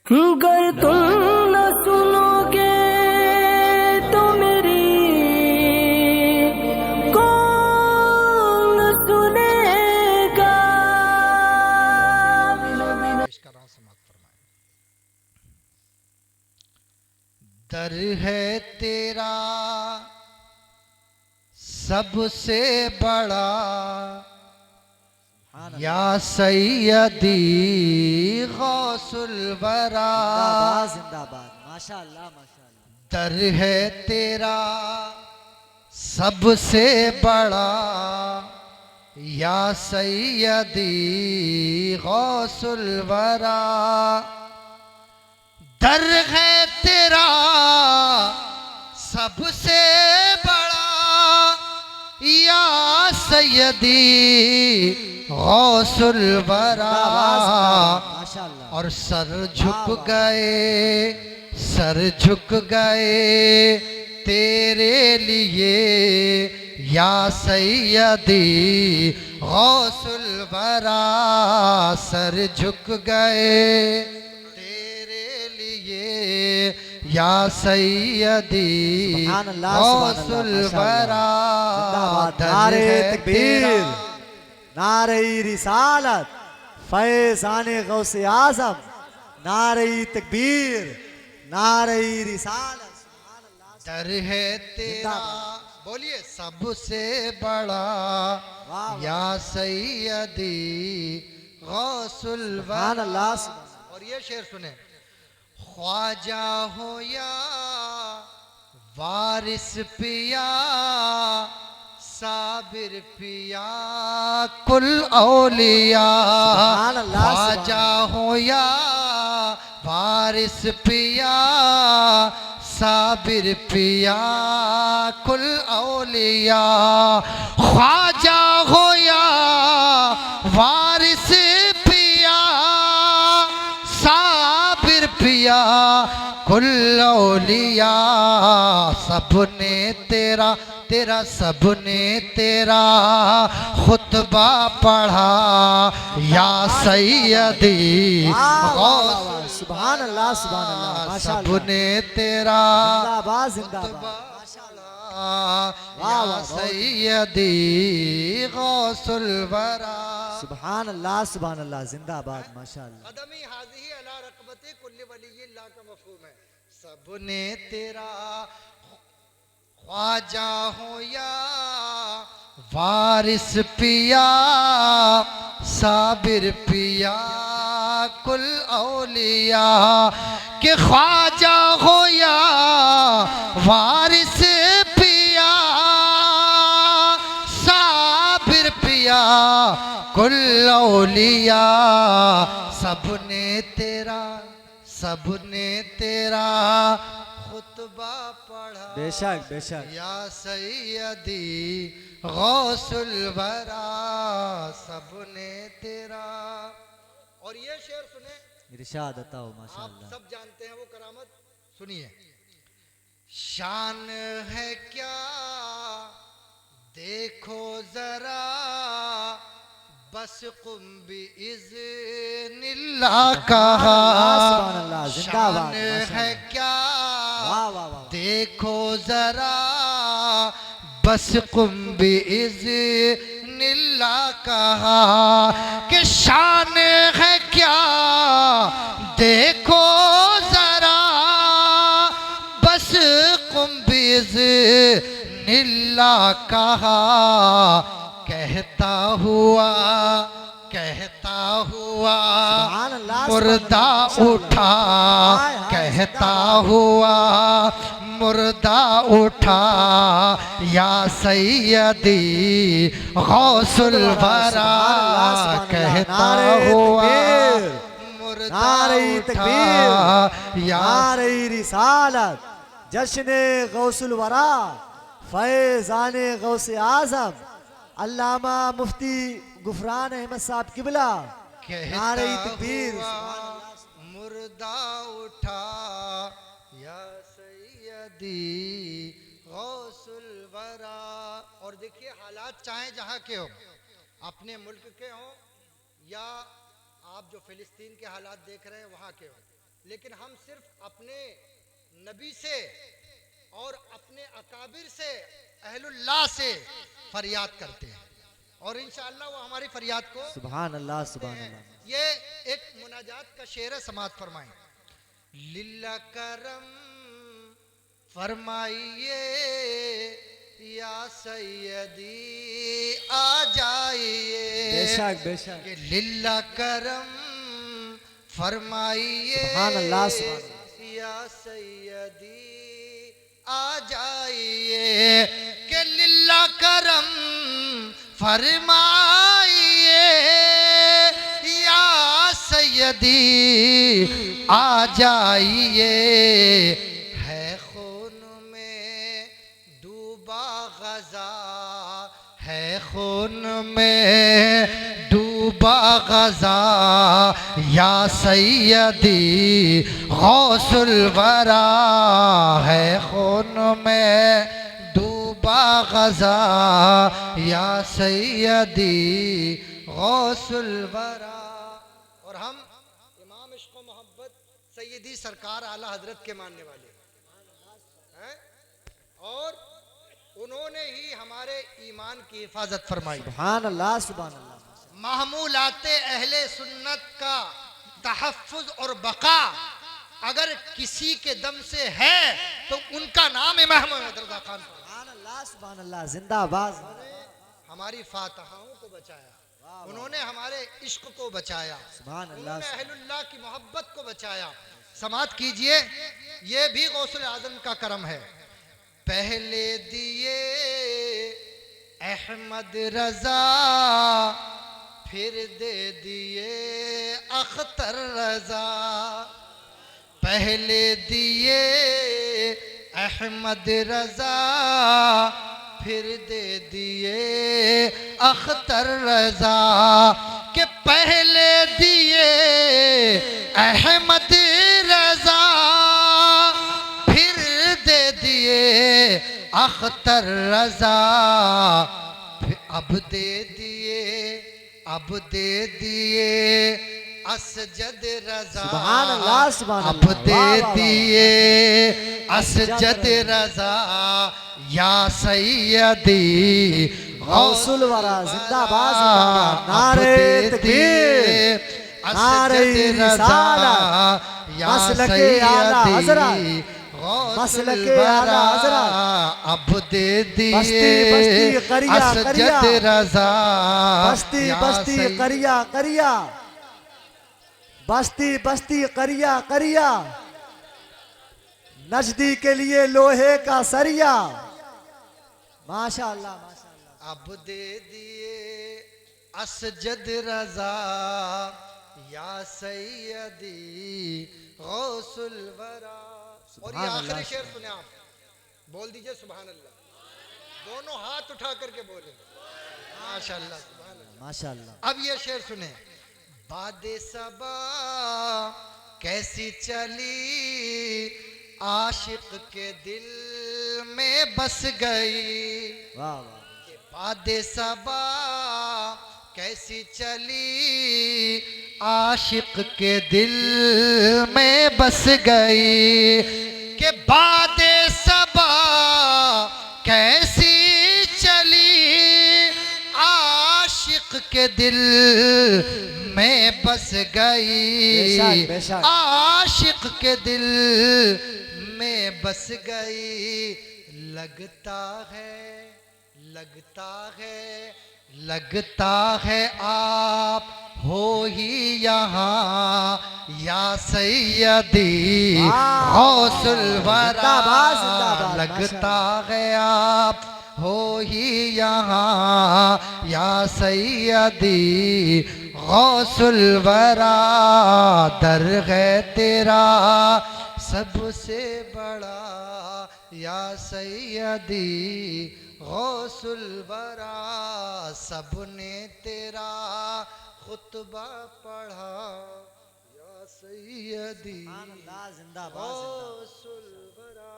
गर तुम न सुनोगे तो मेरी कौन सुनेगा। दर है तेरा सबसे बड़ा या सैयदी गौसुल वरा। जिंदाबाद माशाअल्लाह माशाअल्लाह। दर है तेरा सबसे बड़ा या सैयदी गौसुल वरा। दर है तेरा सबसे बड़ा या सैयदी गौसुल वरा। माशाअल्लाह। और सर झुक गए तेरे लिए या सैयदी गौसुल वरा। सर झुक गए तेरे लिए या सैयदी गौसुल वरा। नारे तकबीर, नारे रिसालत, फैज़ाने गौसे आज़म, नारे तकबीर, नारे रिसालत। दर है तेरा बोलिए सबसे बड़ा या सैयदी गौसुल वरा। और ये शेर सुने, ख्वाजा हो या वारिस पिया साबिर पिया कुल औलिया। ख्वाजा हो या वारिस पिया साबिर पिया कुल औलिया। ख्वाजा हो या वारिस पिया साबिर पिया कुल औलिया। सबने तेरा सबने तेरा खुतबा पढ़ा या सैयदी गौसुल। सुभान अल्लाह सुभान अल्लाह माशाअल्लाह। सबने तेरा जिंदाबाद जिंदाबाद या सैयदी गौसुल वरा। सुभान अल्लाह सुभान अल्लाह। जिंदाबाद माशाअल्लाह। कदमी हाज़ी अला रक़बते कुल्ली वलिय्यिल्लाह का मफ़हूम है। सबने तेरा ख्वाजा हो या वारिस पिया साबिर पिया कुल औलिया। के ख्वाजा हो या वारिस पिया साबिर पिया कुल औलिया। सबने तेरा खुतबा पढ़ा बेशक बेशक या सैयदी गौसुल वरा। सबने तेरा। और ये शेर सुने, इरशाद अता हो आप माशाअल्लाह। सब जानते हैं वो करामत, सुनिए। शान है क्या देखो जरा बस कुंबी इज़्निल्लाह कहा। शान है क्या देखो जरा बस कुंबी इज़्निल्लाह कहा। कि शान है क्या देखो जरा बस कुंबी इज़्निल्लाह कहा। कहता हुआ मुर्दा उठा, कहता हुआ मुर्दा उठा या सैयदी गौसुल वरा। कहता हुआ मुर्दा उठा या नारे रिसालत, जश्ने गौसुल वरा, फैज़ाने गौसे आज़म, अल्लामा मुफ्ती गुफरान अहमद साहब किबला। नारे तकबीर, मुर्दा उठा या सैयदी गौसुल वरा। और देखिए हालात चाहे जहाँ के हो, अपने मुल्क के हो या आप जो फिलिस्तीन के हालात देख रहे हैं वहाँ के हो, लेकिन हम सिर्फ अपने नबी से और अपने अकाबिर से, अहलुल्लाह से फरियाद करते हैं और इंशाअल्लाह वो हमारी फरियाद को सुभान अल्लाह सुभान अल्लाह। ये एक मुनाजात का शेर है, समात फरमाएं। लिल्ला करम फरमाइए या सैयदी आ जाइए, बेशक बेशक। कि लिल्ला करम फरमाइए सुभान अल्लाह सुभान अल्लाह। या सैयदी आ जाइए, कि लिल्ला करम फरमाइए या सैयदी आ जाइए। है खून में डूबा गजा, है खून में डूबा गजा, या सैयदी गौसुल वरा। है खून में डूबा गजा, या सैयदी गौसुल वरा। और हम इमाम इश्क़ व मोहब्बत सैयदी सरकार आला हजरत के मानने वाले हैं और उन्होंने ही हमारे ईमान की हिफाजत फरमाई। सुभान अल्लाह सुभान अल्लाह। महमूलाते अहले सुन्नत का तहफ़्फ़ुज़ और बका अगर किसी के दम से है तो उनका नाम है मोहम्मद रज़ा खान। सुभान अल्लाह सुभान अल्लाह। जिंदाबाद। हमारी फातहाओं को बचाया, उन्होंने हमारे इश्क को बचाया, सुभान अल्लाह। उन्होंने अहलुल्लाह की मोहब्बत को बचाया। समात कीजिए, ये भी गौसुल आज़म का करम है। पहले दिए अहमद रजा, फिर दे दिए अख्तर रजा। पहले दिए अहमद रजा, फिर दे दिए अख्तर रजा। के पहले दिए अहमद रजा, फिर दे दिए अख्तर रजा। अब दे दिए, अब दे दिए असजद रजा। सुभान अल्लाह सुभान अब अल्लाह। दे वाह, वाह, वाह। दिए असजद रजा, या सैयदी गौसुल वरा। जिंदाबाद जिंदाबाद। अब नारे दे तकबीर, दिए नारे असजद रजा, रिसालत, या मसलके आला सैयदी हज़रत, गौसुल मसलके वरा। आला हज़रत। अब दे दिए बस्ती बस्ती करिया असजद करिया, रजा, बस्ती या बस्ती सैयदी करिया करिया, बस्ती बस्ती करिया करिया, नजदी के लिए लोहे का सरिया। माशाअल्लाह माशाअल्लाह। अब दे दिए असजद रजा, या सैयदी गौसुल वरा। और ये सुभान आखिरी अल्लाह। शेर सुने आप, बोल दीजिए सुभान अल्लाह, दोनों हाथ उठा करके बोले माशाअल्लाह सुभान अल्लाह। माशाअल्लाह। अब ये शेर सुने। बादे सबा कैसी चली, आशिक के दिल में बस गई। वाह वाह। बादे सबा कैसी चली, आशिक के दिल में बस गई। के बादे सबा कैसी चली, आशिक के दिल में बस गई। बेशक, बेशक। आशिक के दिल में बस गई। लगता है, लगता है, लगता है आप हो ही यहाँ, या सैयदी गौसुल वरा। जिंदाबाद, जिंदाबाद, लगता है आप हो ही यहाँ, या सैयदी गौसुल वरा। दर है तेरा सबसे बड़ा, या सैयदी गौसुल वरा। सबने तेरा खुतबा पढ़ा, या सैयदी अल्लाह जिंदाबाद जिंदाबाद। गौसुल वरा।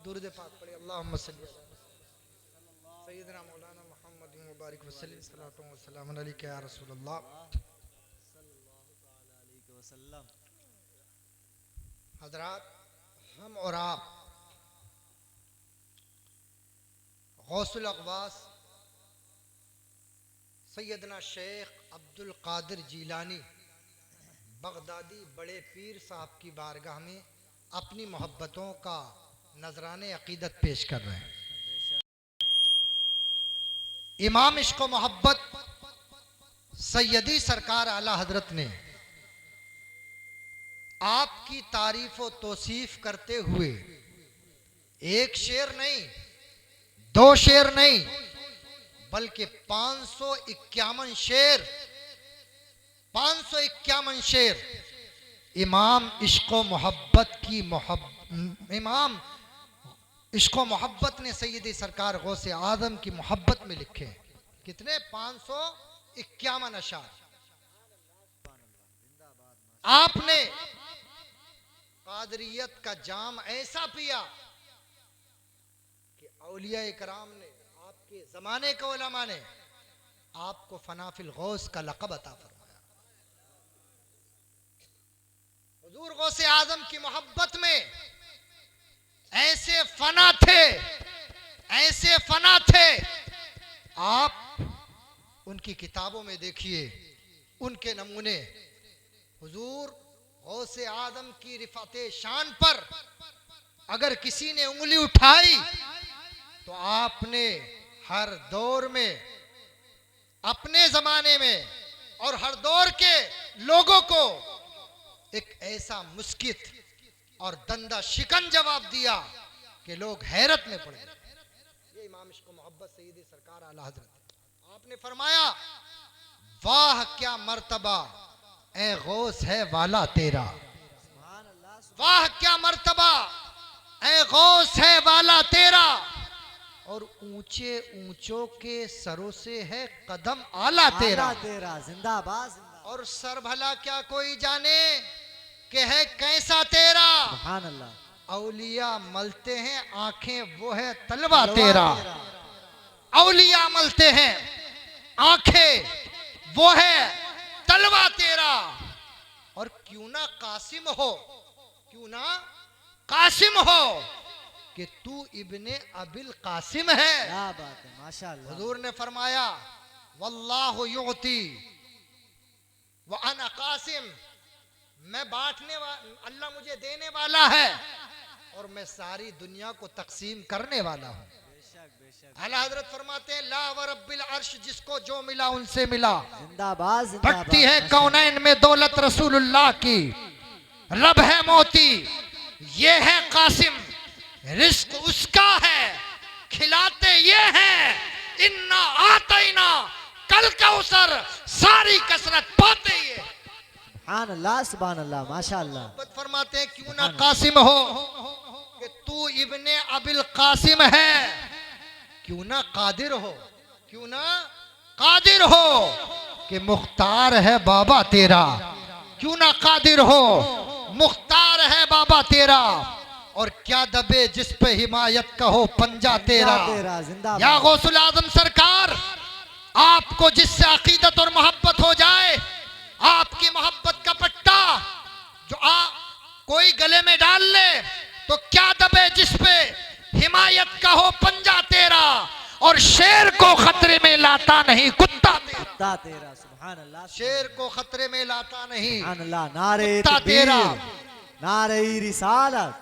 दुरूद पाक पढ़े। अल्लाहुम्मा सल्ली अला सय्यिदना मौलाना मुहम्मद मुबारक वसल्लम सल्लल्लाहु अलैहि वसल्लम अलैका या रसूल अल्लाह। हजरात, हम और आप गौसुल अक़वास सैयदना शेख अब्दुल कादिर जीलानी बगदादी बड़े पीर साहब की बारगाह में अपनी मोहब्बतों का नजराने अकीदत पेश कर रहे हैं। इमाम इश्क़ मोहब्बत सैयदी सरकार आला हजरत ने आपकी तारीफ व तौसीफ करते हुए एक शेर नहीं, दो शेर नहीं, बल्कि 551 शेर, 551 शेर इमाम इश्क़ मोहब्बत की इमाम इश्क़ मोहब्बत ने सैयदी सरकार गौसे आज़म की मोहब्बत में लिखे। कितने? 551 अशार। आपने कादरियत का जाम ऐसा पिया कि औलिया इकराम ने, आपके जमाने के उलमा ने आपको फनाफिल गौस का लक़ब अता फरमाया। हुजूर गौसे आज़म की मोहब्बत में ऐसे फना थे, ऐसे फना थे। आप उनकी किताबों में देखिए उनके नमूने। हुजूर गौसे आदम की रिफाते शान पर अगर किसी ने उंगली उठाई तो आपने हर दौर में, अपने जमाने में और हर दौर के लोगों को एक ऐसा मुस्कित और दंदा शिकन जवाब दिया कि लोग हैरत में पड़ गए। ये इमाम इश्क़ मोहब्बत सैयदी सरकार आला हज़रत, आपने फरमाया, वाह क्या मर्तबा ए गौस है वाला तेरा, वाह क्या मर्तबा ए गौस है वाला तेरा, और ऊंचे ऊंचों के सरों से है कदम आला तेरा। जिंदाबाद। और सर भला क्या कोई जाने कि है कैसा तेरा। सुभान अल्लाह। औलिया मलते हैं आंखें वो है तलवा तेरा, औलिया मलते हैं आंखें वो है तलवा तेरा। और क्यों ना कासिम हो, क्यों ना कासिम हो कि तू इब्ने अबिल कासिम है। क्या बात है, माशाअल्लाह। हुजूर ने फरमाया, वल्लाहु युती व अना कासिम, मैं बांटने वाला, अल्लाह मुझे देने वाला है और मैं सारी दुनिया को तकसीम करने वाला हूँ। आला हजरत फरमाते हैं, ला व रब्बिल अर्श, जिसको जो मिला उनसे मिला। जिंदाबाद जिंदाबाद। भटती है कौनैन में दौलत रसूलुल्लाह की, रब है मोती ये है कासिम, रिस्क उसका है खिलाते ये हैं, इन्ना आतैना कल कौसर, सारी कसरत पाते ये। सुभान अल्लाह सुभान अल्लाह, माशाअल्लाह। फरमाते हैं, क्यों ना कासिम हो कि तू इब्ने अबिल कासिम है, क्यों ना कादिर हो, क्यों ना कादिर हो कि मुख्तार है बाबा तेरा, क्यों ना कादिर हो मुख्तार है बाबा तेरा। और क्या दबे जिस पे हिमायत का हो पंजा तेरा। या गौसुल आज़म सरकार, आपको जिससे अकीदत और मोहब्बत हो जाए, आपकी मोहब्बत का पट्टा जो कोई गले में डाल ले तो क्या दबे जिस पे हिमायत का हो पंजा तेरा। और शेर को खतरे में लाता नहीं कुत्ता तेरा। सुभान अल्लाह। शेर को खतरे में लाता नहीं सुभान अल्लाह। नारे कुत्ता तेरा। नारे रिसालत,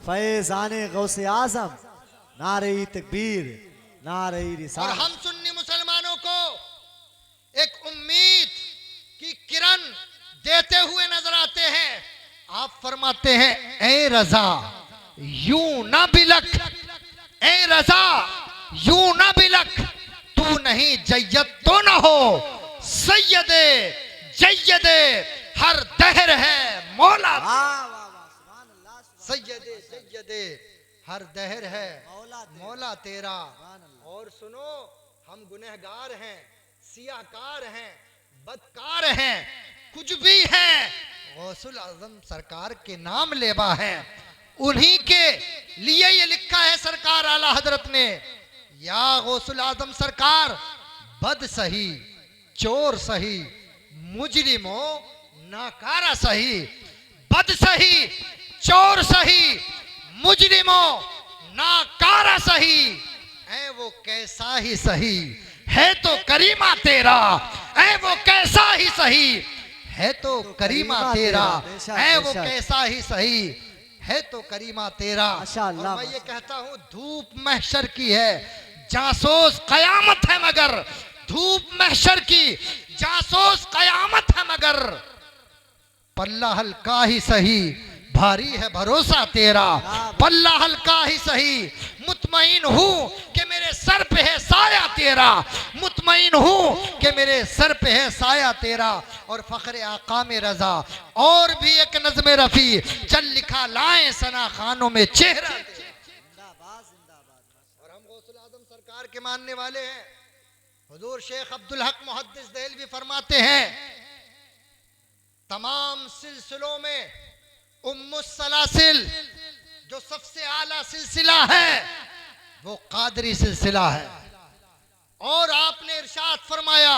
फैज़ाने गौसे आज़म, नारे तकबीर, नारे और रिसालत। हम सुन्नी मुसलमानों को एक उम्मीद की किरण देते हुए नजर आते हैं। आप फरमाते हैं, ए रजा यूं ना बिलक, ए रजा यूं ना बिलक, तू नहीं जय्यद तो ना हो, सैयदे जय्यदे हर दहर है मौला। सैयदे सैयदे हर दहर है मौला तेरा। और सुनो, हम गुनहगार हैं, सियाकार हैं, बदकार हैं, कुछ भी हैं, गौसुल आज़म सरकार के नाम लेवा है। उन्हीं के लिए ये लिखा है सरकार आला हजरत ने, या गौसुल आज़म सरकार, बद सही चोर सही मुजरिमो नाकारा सही, बद सही चोर मुजरिमों नाकारा सही, ऐ वो कैसा ही सही है तो करीमा तेरा, ऐ वो कैसा ही सही है तो करीमा तेरा, ऐ वो कैसा ही सही है तो करीमा तेरा। माशाअल्लाह। और मैं ये कहता हूँ धूप महशर की है, जासूस कयामत है मगर, धूप महशर की जासूस कयामत है मगर, पल्ला हल्का ही सही भारी है भरोसा तेरा, पल्ला हल्का ही सही, मुतमईन हूँ कि मेरे सर पे है साया तेरा, मुतमईन हूँ कि मेरे सर पे है साया तेरा। और फख्र आका में रजा और भी एक नज़्म रफ़ी, चल लिखा लाए सना खानों में चेहरा। और हम गौसुल आज़म सरकार के मानने वाले हैं। हुजूर शेख अब्दुल हक मुहद्दिस देहलवी फरमाते हैं, तमाम सिलसिलों में उम्मुस सलासिल जो सबसे आला सिलसिला है वो कादरी सिलसिला है। और आपने इरशाद फरमाया,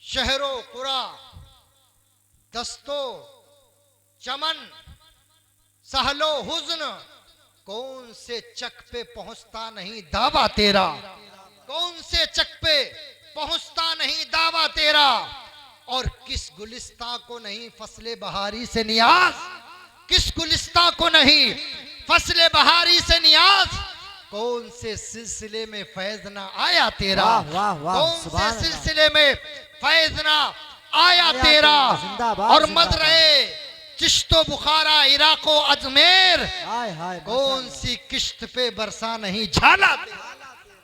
शहरो कुरा दस्तो चमन सहलो हुज्न, कौन से चक पे पहुंचता नहीं दावा तेरा, कौन से चक पे पहुंचता नहीं दावा तेरा। और किस गुलिस्ता को नहीं फसले बहारी से नियाज, किस गुलिस्ता को नहीं फसले बहारी से नियाज, कौन से सिलसिले में फैज ना आया तेरा, वाह वाह वाह, कौन से सुभान अल्लाह। सिलसिले में फैज ना आया तेरा। जिंदाबाद, और जिंदाबाद। मद रहे चिश्तो बुखारा इराको अजमेर, हाय हाय, कौन सी किश्त पे बरसा नहीं झाला तेरा,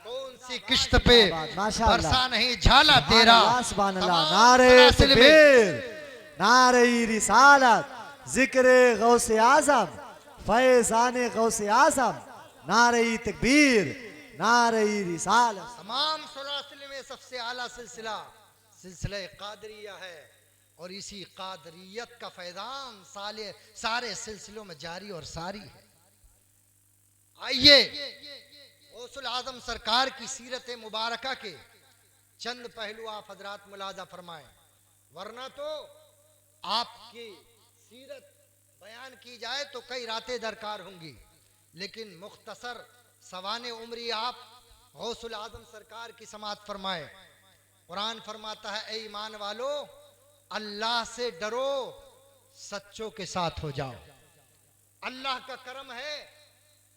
कौन सी किश्त पे माशाअल्लाह। बरसा नहीं झाला तेरा। सुभान अल्लाह। तमाम नारे सलासिल में तकबीर, नारे रिसालत, जिक्र गौसे आजम, फैज़ाने गौसे आजम, नारे तकबीर, नारे रिसालत। तमाम सलासिल में सबसे आला सिलसिला सिलसिला कादरिया है। और इसी कादरियत का फैजान सारे सिलसिलों में जारी और सारी है। आइए गौसुल आजम सरकार की सीरत मुबारका के चंद पहलू आप हजरात मुलाजा फरमाएं, वरना तो आपकी सीरत बयान की जाए तो कई रातें दरकार होंगी, लेकिन मुख्तसर सवाने उम्री आप गौसुल आजम सरकार की समात फरमाए। कुरान फरमाता है, ए ईमान वालो अल्लाह से डरो, सच्चों के साथ हो जाओ। अल्लाह का करम है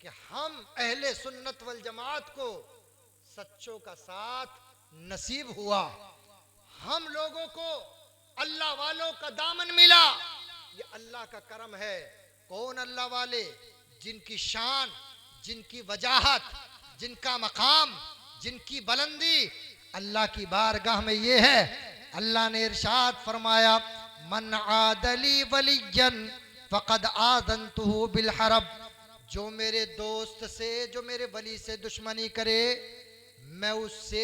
कि हम अहले सुन्नत वल जमात को सच्चों का साथ नसीब हुआ। हम लोगों को अल्लाह वालों का दामन मिला, ये अल्लाह का करम है। कौन अल्लाह वाले? जिनकी शान, जिनकी वजाहत, जिनका मकाम, जिनकी बुलंदी अल्लाह की बारगाह में ये है। अल्लाह ने इरशाद फरमाया, मन आदली वलियन फ़क़द आज़नतुहु बिल हरब, जो मेरे दोस्त से, जो मेरे वली से दुश्मनी करे, मैं उससे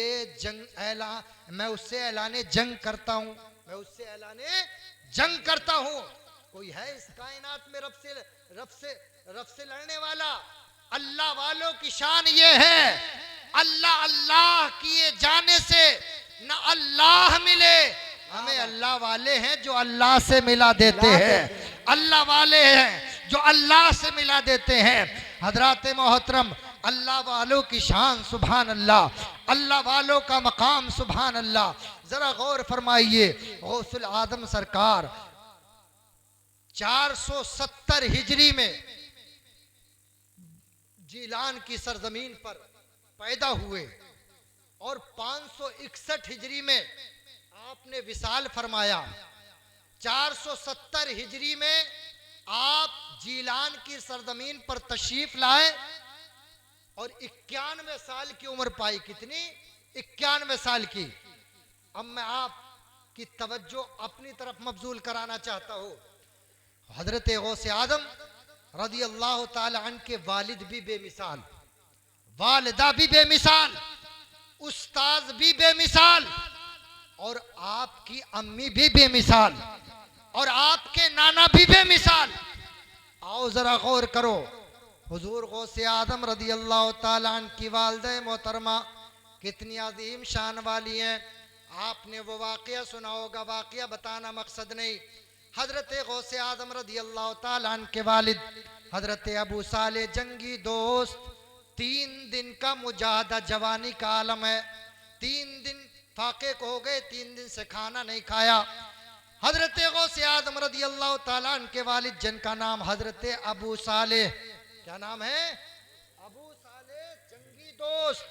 ऐलाने जंग करता हूँ, मैं उससे ऐलाने जंग करता हूँ। कोई है इस कायनात में रब से लड़ने वाला? अल्लाह वालों की शान ये है, अल्लाह अल्लाह किए जाने से न अल्लाह मिले, हमें अल्लाह वाले हैं जो अल्लाह से मिला देते हैं, अल्लाह वाले हैं जो अल्लाह से मिला देते हैं। हजरात मोहतरम, अल्लाह वालों की शान सुभान अल्लाह, अल्लाह वालों का मकाम सुभान अल्लाह। जरा गौर फरमाइए, गौसुल आजम सरकार 470 हिजरी में जीलान की सरजमीन पर पैदा हुए और 561 हिजरी में आपने विसाल फरमाया। 470 हिजरी में आप जीलान की सरजमीन पर तशरीफ लाए और 91 साल की उम्र पाई। कितनी? 91 साल की। अब मैं आपकी तवज्जो अपनी तरफ मबजूल कराना चाहता हूँ। हजरत गौसे आजम रज़ी अल्लाह ताला अन्हु के वालिद भी बेमिसाल, वालिदा भी बेमिसाल, उस्ताद भी बेमिसाल, और आपकी अम्मी भी बेमिसाल, और आपके नाना भी बेमिसाल। आओ जरा गौर करो, हुजूर गौसे आजम रज़ी अल्लाह ताला अन्हु की वालिदा मोहतरमा कितनी अजीम शान वाली हैं। आपने वो वाक़या सुना होगा, वाक़या बताना मकसद नहीं। हजरत गौसे आजम रज़ी अल्लाह ताला अन्हु के वालिद हजरत अबू साले जंगी दोस्त, 3 दिन का मुजाहदा, जवानी का आलम है, 3 दिन फाके को हो गए, 3 दिन से खाना नहीं खाया। हजरत गौसे आदम रदी अल्लाह ताला अन्हु के वालिद जिनका नाम हजरत अबू साले, क्या नाम है? अबू साले जंगी दोस्त।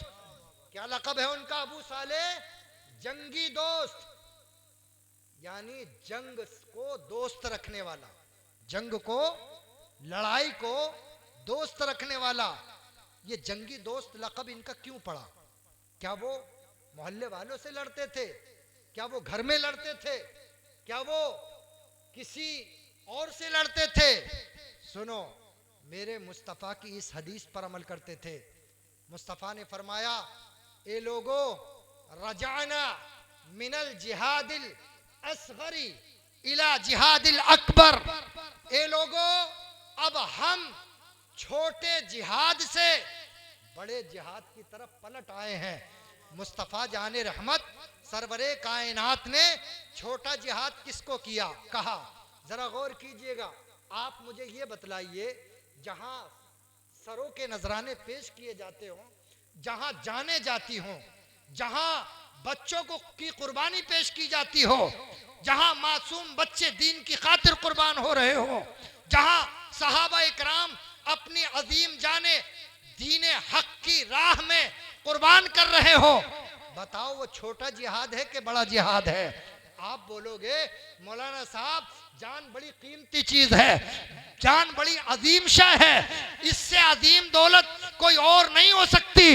क्या लक़ब है उनका? अबू साले जंगी दोस्त, यानी जंग को दोस्त रखने वाला, जंग को, लड़ाई को दोस्त रखने वाला। ये जंगी दोस्त लक़ब इनका क्यों पड़ा? क्या वो मोहल्ले वालों से लड़ते थे? क्या वो घर में लड़ते थे? क्या वो किसी और से लड़ते थे? सुनो, मेरे मुस्तफ़ा की इस हदीस पर अमल करते थे। मुस्तफ़ा ने फरमाया, ए लोगो, रजाना मिनल जिहादिल असगरी इला जिहादिल अकबर। ए लोगो, अब हम छोटे जिहाद से बड़े जिहाद की तरफ पलट आए हैं। मुस्तफ़ा जाने रहमत सरवरे कायनात ने छोटा जिहाद किसको किया, कहा? जरा गौर कीजिएगा। आप मुझे ये बतलाइए, जहां सरों के नजराने पेश किए जाते हों, जहां जाने जाती हों, जहां बच्चों को की कुर्बानी पेश की जाती हो, जहां मासूम बच्चे दीन की खातिर कुर्बान हो रहे हो, जहां सहाबा इकराम अपनी अजीम जाने दीन हक की राह में कुर्बान कर रहे हो, बताओ वो छोटा जिहाद है कि बड़ा जिहाद है? आप बोलोगे, मौलाना साहब, जान बड़ी कीमती चीज है, जान बड़ी अजीम शाह है, इससे अजीम दौलत कोई और नहीं हो सकती।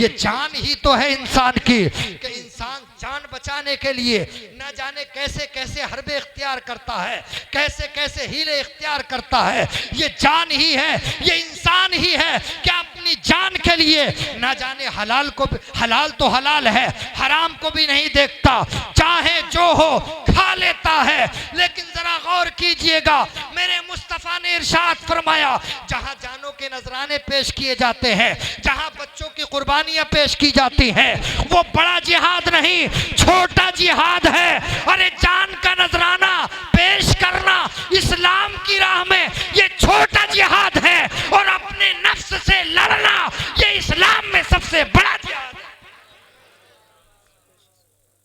ये जान ही तो है इंसान की, कि इंसान जान बचाने के लिए न जाने कैसे कैसे हरबे इख्तियार करता है, कैसे कैसे हीले इख्तियार करता है। ये जान ही है, ये इंसान ही है कि अपनी जान के लिए न जाने हलाल को, हलाल तो हलाल है, हराम को भी नहीं देखता, चाहे जो हो खा लेता है। लेकिन जरा गौर कीजिएगा, मेरे मुस्तफ़ा ने इरशाद फरमाया, जहां जानों के नजराने पेश किए जाते हैं, जहां बच्चों की कुर्बानियां पेश की जाती हैं, वो बड़ा जिहाद नहीं, छोटा जिहाद है। अरे जान का नजराना पेश करना इस्लाम की राह में ये छोटा जिहाद है, और अपने नफ्स से लड़ना ये इस्लाम में सबसे बड़ा जिहाद है।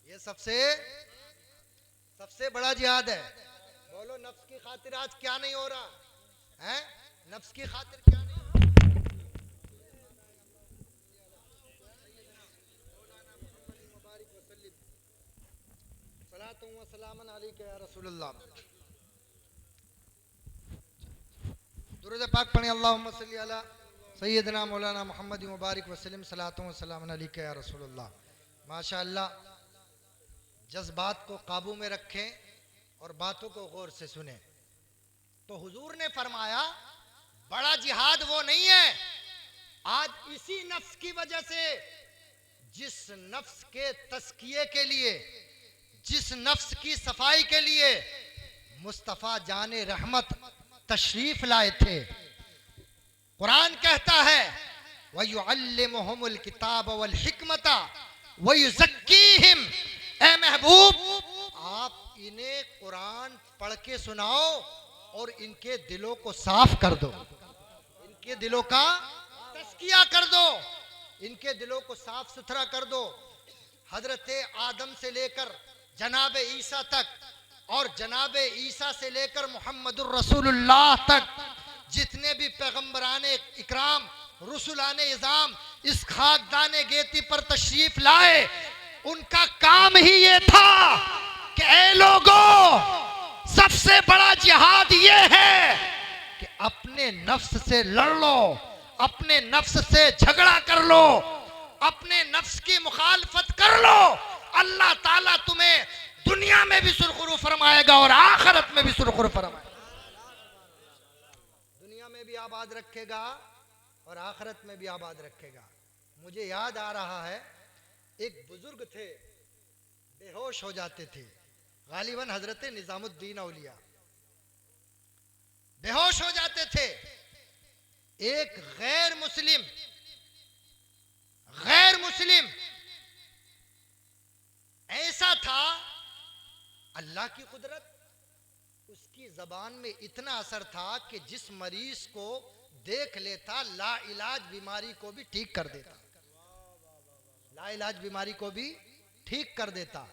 ये सबसे बड़ा जिहाद है। बोलो, नफ्स की खातिर आज क्या नहीं हो रहा है? नफ्स की खातिर क्या नहीं हो रहा? सलातुन व सलामुन अलैका या रसूलल्लाह। दुरूद पाक पढ़ें, अल्लाहुम्मा सल्ली अला सय्यदना मौलाना मुहम्मद मुबारक वसल्लम, सलातुन व सलामुन अलैका या रसूलल्लाह। माशाअल्लाह, जज्बात को काबू में रखें और बातों को गौर से सुने। तो हुजूर ने फरमाया, बड़ा जिहाद वो नहीं है। आज इसी नफ्स की वजह से, जिस नफ्स के तस्किये के लिए, जिस नफ्स की सफाई के लिए मुस्तफ़ा जाने रहमत तशरीफ लाए थे, कुरान कहता है, वयुअल्लिमुहुमुल किताब वल हिकमता वयुज़क्कीहिम। ए महबूब, आप इन्हें कुरान पढ़ के सुनाओ और इनके दिलों को साफ कर दो, इनके दिलों का तस्किया कर दो, इनके दिलों को साफ सुथरा कर दो। हजरत आदम से लेकर जनाब ईसा तक, और जनाब ईसा से लेकर मुहम्मदुर रसूलुल्लाह तक, जितने भी पैगंबराने इकराम, रसूलाने इज़ाम इस खाकदाने गेती पर तशरीफ लाए, उनका काम ही ये था कि ए लोगों, सबसे बड़ा जिहाद ये है कि अपने नफ्स से लड़ लो, अपने नफ्स से झगड़ा कर लो, अपने नफ्स की मुखालफत कर लो। अल्लाह ताला तुम्हें दुनिया में भी सुरखुरू फरमाएगा और आखिरत में भी सुरखुरू फरमाएगा। दुनिया में भी आबाद रखेगा और आखिरत में भी आबाद रखेगा। मुझे याद आ रहा है, एक बुजुर्ग थे, बेहोश हो जाते थे, गालिबन हजरत निजामुद्दीन औलिया बेहोश हो जाते थे। एक गैर मुस्लिम ऐसा था, अल्लाह की कुदरत, उसकी जबान में इतना असर था कि जिस मरीज को देख लेता ला इलाज बीमारी को भी ठीक कर देता, ला इलाज बीमारी को भी ठीक कर देता।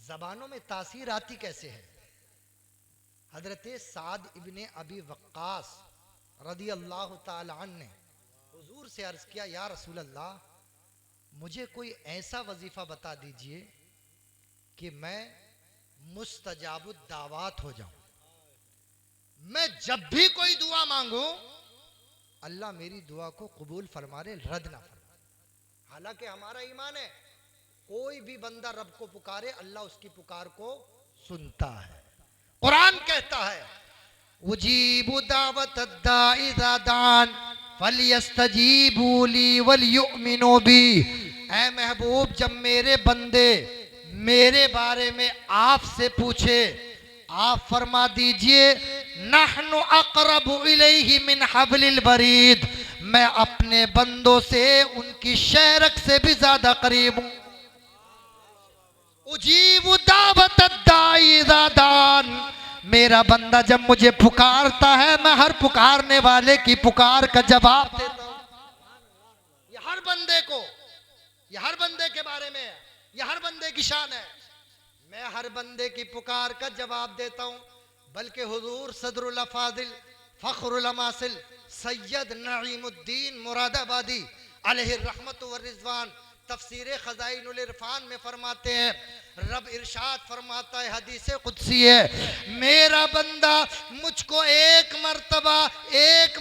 जबानों में तासीर आती कैसे है? हजरत साद इब्ने अबी वक्कास रदी अल्लाह ताला अन्हु ने हुजूर से अर्ज किया, या रसूल अल्लाह, मुझे कोई ऐसा वजीफा बता दीजिए कि मैं मुस्तजाबुद दावात हो जाऊं, मैं जब भी कोई दुआ मांगू अल्लाह मेरी दुआ को कबूल फरमाए, रद्द ना फरमाए। हालांकि हमारा ईमान है कोई भी बंदा रब को पुकारे अल्लाह उसकी पुकार को सुनता है। कुरान कहता है उजीबु दावत दाई इज़ा दान फलयस्तजीबू ली वलयुमिनू बी। ऐ महबूब, जब मेरे बंदे मेरे बारे में आपसे पूछे आप फरमा दीजिए नहनु अक़रबु इलैहि मिन हब्लिल बरीद, मैं अपने बंदों से उनकी शहरक से भी ज्यादा करीब हूं। उजीबु दावत दाई इज़ा दान, मेरा बंदा जब मुझे पुकारता है मैं हर पुकारने वाले की पुकार का जवाब देता हूं। ये हर बंदे को, ये हर बंदे के बारे में है, ये हर बंदे की शान है। मैं हर बंदे की पुकार का जवाब देता हूं। बल्कि हुजूर सदरुल अफादिल फखरुल अमासिल सैयद नईमुद्दीन मुरादाबादी अलैहि रहमत व रिजवान तफसीर खजाइनुल इरफान में फरमाते हैं, रब इरशाद फरमाता है, हदीस कुदसी है, मेरा बंदा मुझको एक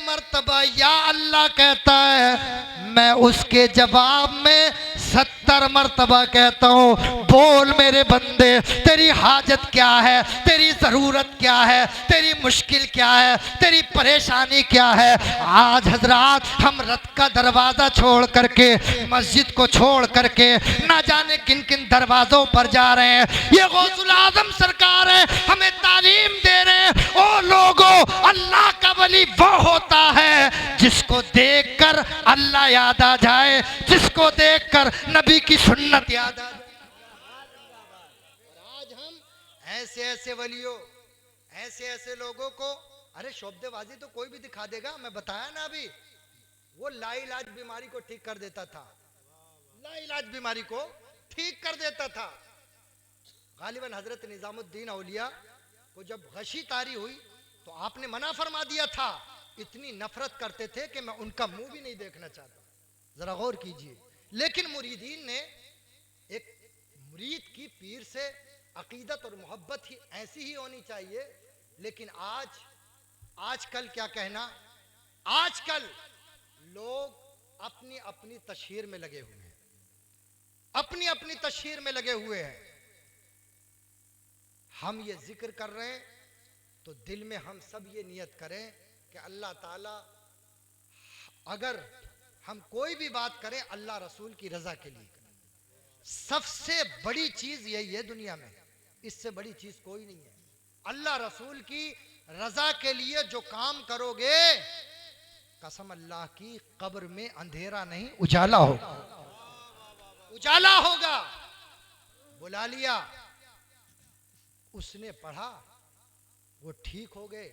मर्तबा या अल्लाह कहता है, मैं उसके जवाब में 70 मर्तबा कहता हूँ, बोल मेरे बंदे तेरी हाजत क्या है, तेरी ज़रूरत क्या है, तेरी मुश्किल क्या है, तेरी परेशानी क्या है। आज हजरात हम रत का दरवाज़ा छोड़ करके, मस्जिद को छोड़ करके ना जाने किन किन दरवाज़ों पर जा रहे हैं। ये गौसुल आज़म सरकार है, हमें तालीम दे रहे हैं, ओ लोगों, अल्लाह का वली वो होता है जिसको देखकर अल्लाह याद आ जाए, जिसको देखकर नबी की सुन्नत याद आ जाए। आज हम ऐसे ऐसे वलियों, ऐसे ऐसे लोगों को, अरे शोबदेबाजी तो कोई भी दिखा देगा। मैं बताया ना अभी, वो लाइलाज बीमारी को ठीक कर देता था, लाइलाज बीमारी को ठीक कर देता था। गालिबन हजरत निजामुद्दीन औलिया को जब गशी तारी हुई तो आपने मना फरमा दिया था। इतनी नफरत करते थे कि मैं उनका मुंह भी नहीं देखना चाहता। जरा गौर कीजिए। लेकिन मुरीदीन ने, एक मुरीद की पीर से अकीदत और मोहब्बत ही ऐसी ही होनी चाहिए। लेकिन आजकल क्या कहना, आजकल लोग अपनी अपनी तशहीर में लगे हुए हैं, अपनी अपनी तशहीर में लगे हुए हैं। हम ये जिक्र कर रहे हैं तो दिल में हम सब ये नियत करें कि अल्लाह ताला, अगर हम कोई भी बात करें अल्लाह रसूल की रजा के लिए करें। सबसे बड़ी चीज यही है दुनिया में, इससे बड़ी चीज कोई नहीं है। अल्लाह रसूल की रजा के लिए जो काम करोगे, कसम अल्लाह की, कब्र में अंधेरा नहीं उजाला होगा, उजाला होगा। बुला लिया, उसने पढ़ा, वो ठीक हो गए।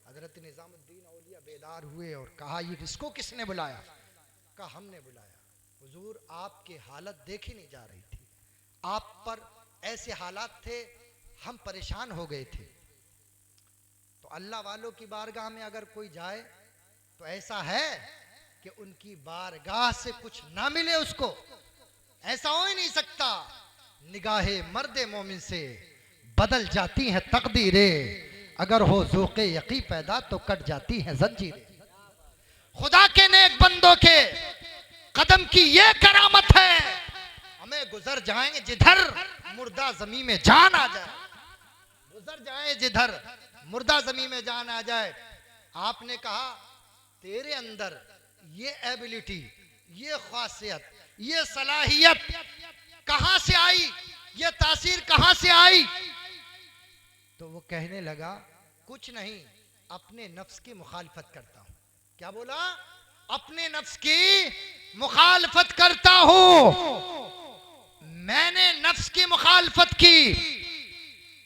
हजरत निजामुद्दीन औलिया बेदार हुए और कहा, ये किसको किसने बुलाया? कहा हमने बुलाया। हुजूर आपकी हालत देखी नहीं जा रही थी, आप पर ऐसे हालात थे, हम परेशान हो गए थे। तो अल्लाह वालों की बारगाह में अगर कोई जाए तो ऐसा है कि उनकी बारगाह से कुछ ना मिले उसको, ऐसा हो ही नहीं सकता। निगाहे मर्दे मोमिन से बदल जाती हैं तकदीरें, अगर हो ज़ौक़े यकी पैदा तो कट जाती हैं जंजीरें। खुदा के नेक बंदों के कदम की ये करामत है, हमें गुजर जाएंगे जिधर मुर्दा जमीन में जान आ जाए, गुजर जाए जिधर मुर्दा जमीन में जान आ जाए। आपने कहा तेरे अंदर ये एबिलिटी, ये खासियत, ये सलाहियत कहां से आई, ये तासीर कहां से आई? तो वो कहने लगा, कुछ नहीं, अपने नफ्स की मुखालफत करता हूं। क्या बोला? अपने नफ्स की मुखालफत करता हूं। मैंने नफ्स की मुखालफत की,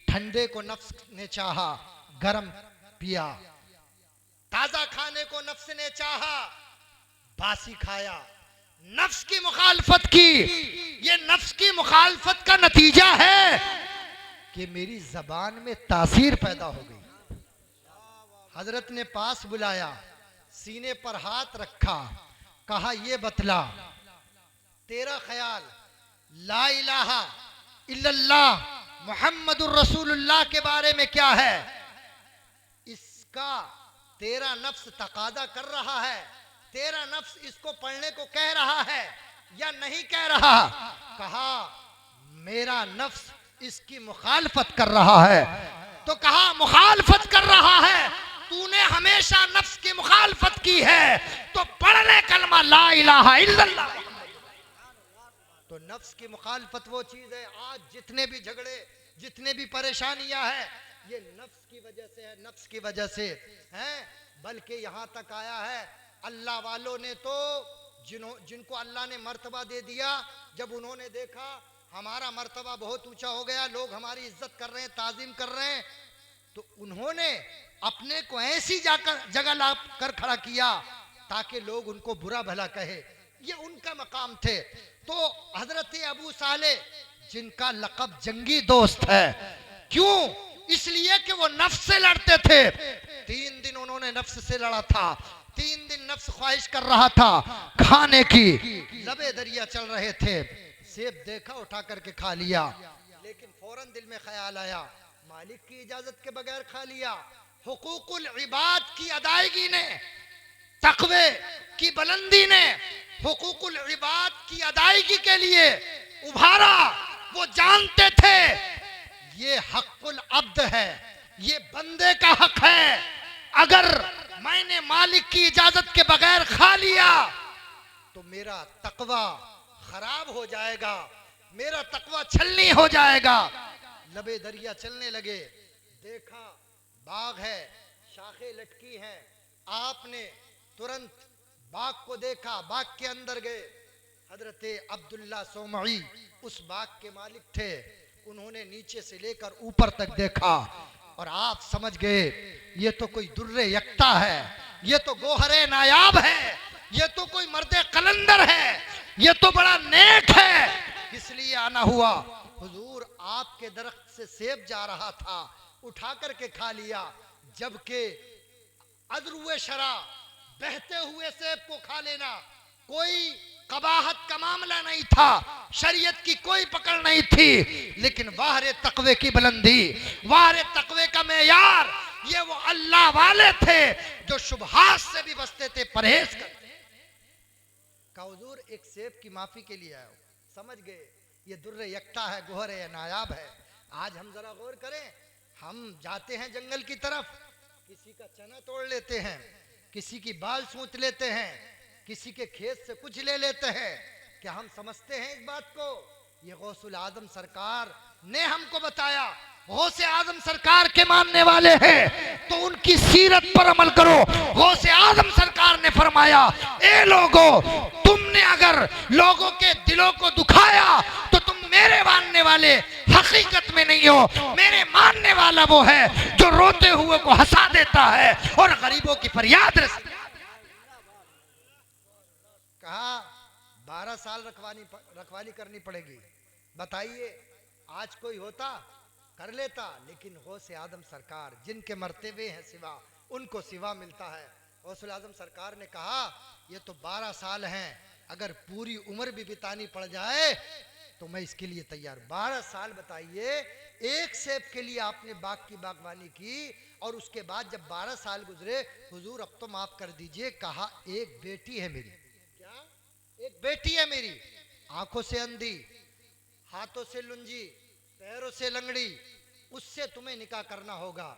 ठंडे को नफ्स ने चाहा, गरम पिया। ताजा खाने को नफ्स ने चाहा, बासी खाया। नफ्स की मुखालफत की। ये नफ्स की मुखालफत का नतीजा है कि मेरी जबान में तासीर पैदा हो गई। हजरत ने पास बुलाया, सीने पर हाथ रखा, कहा ये बतला, तेरा ख्याल ला इलाहा इल्लल्लाह मुहम्मदुर रसूलुल्लाह के बारे में क्या है? इसका तेरा नफ्स तकादा कर रहा है, तेरा नफ्स इसको पढ़ने को कह रहा है या नहीं कह रहा? कहा मेरा नफ्स इसकी मुखालफत कर रहा है। तो कहा मुखालफत कर रहा है, तूने हमेशा नफ्स की मुखालफत की है, तो पढ़ ले कलमा ला इलाहा इल्लल्लाह। तो नफ्स की मुखालफत वो चीज है, आज जितने भी झगड़े, जितने भी परेशानियां हैं, ये नफ्स की वजह से है, नफ्स की वजह से है। बल्कि यहां तक आया है, अल्लाह वालों ने तो जिनको अल्लाह ने मर्तबा दे दिया, जब उन्होंने देखा हमारा मर्तबा बहुत ऊंचा हो गया, लोग हमारी इज्जत कर रहे हैं, ताजीम कर रहे हैं, तो उन्होंने अपने को ऐसी जगह ला कर खड़ा किया ताकि लोग उनको बुरा भला कहे। ये उनका मकाम थे। तो हजरत अबू साले, जिनका लक़ब जंगी दोस्त है, क्यों? इसलिए कि वो नफ्स से लड़ते थे। 3 दिन उन्होंने नफ्स से लड़ा था। 3 दिन नफ्स ख्वाहिश कर रहा था खाने की, लबे दरिया चल रहे थे। सेब देखा, उठा करके खा लिया, लेकिन फौरन दिल में ख्याल आया मालिक की इजाजत के बगैर खा लिया। हुकूकुल इबाद की अदायगी ने, तक़वे की बुलंदी ने हुकूकुल इबाद की अदायगी के लिए उभारा। वो जानते थे ये हक़ुल अब्द है, ये बंदे का हक है। अगर मैंने मालिक की इजाजत के बगैर खा लिया तो मेरा तक़वा खराब हो जाएगा, मेरा तक़वा छलनी हो जाएगा। लबे दरिया चलने लगे, देखा बाग है, शाखें लटकी हैं। आपने तुरंत बाग को देखा, बाग के अंदर गए। हजरत अब्दुल्ला सोमई उस बाग के मालिक थे। उन्होंने नीचे से लेकर ऊपर तक देखा और आप समझ गए ये तो कोई दुर्रे यक्ता है, ये तो गोहरे नायाब है, ये तो कोई मर्दे कलंदर है, ये तो बड़ा नेक है। इसलिए आना हुआ। हुजूर आपके दरख्त से सेब जा रहा था, उठा करके खा लिया, जबकि अदरुए शरा, बहते हुए सेब को खा लेना कोई कबाहत का मामला नहीं था, शरीयत की कोई पकड़ नहीं थी। लेकिन वाहरे तकवे की बुलंदी, वाहरे तकवे का मेयार, ये वो अल्लाह वाले थे जो शुबहात से भी बचते थे, परहेज करते। का हुजूर एक सेब की माफी के लिए आए हो, समझ गए ये दुर्रे यक्ता है, गोहरे या नायाब है। आज हम जरा गौर करें, हम जाते हैं जंगल की तरफ, किसी का चना तोड़ लेते हैं, किसी की बाल सूंच लेते हैं, किसी के खेत से कुछ ले लेते हैं। क्या हम समझते हैं इस बात को? ये गौसुल आजम सरकार ने हमको बताया। गौसे आजम सरकार के मानने वाले हैं तो उनकी सीरत पर अमल करो। गौसे आजम सरकार ने फरमाया, ए लोगों, तुमने अगर लोगों के दिलों को दुखाया तो तुम मेरे मानने वाले हकीकत में नहीं हो। मेरे मानने वाला वो है जो रोते हुए को हंसा देता है और गरीबों की फरियाद रखता है। कहा 12 साल रखवाली करनी पड़ेगी। बताइए आज कोई होता कर लेता, लेकिन गौसे आदम सरकार जिनके मर्तबे हैं सिवा, उनको सिवा मिलता है। गौसुल आजम सरकार ने कहा ये तो 12 साल हैं, अगर पूरी उम्र भी बितानी पड़ जाए तो मैं इसके लिए तैयार। 12 साल बताइए, एक सेब के लिए आपने बाग की बागवानी की और उसके बाद जब 12 साल गुजरे, हुजूर अब तो माफ कर दीजिए, कहा एक बेटी है मेरी। क्या? एक बेटी है मेरी, आंखों से अंधी, हाथों से लुंजी, पैरों से लंगड़ी, उससे तुम्हें निकाह करना होगा।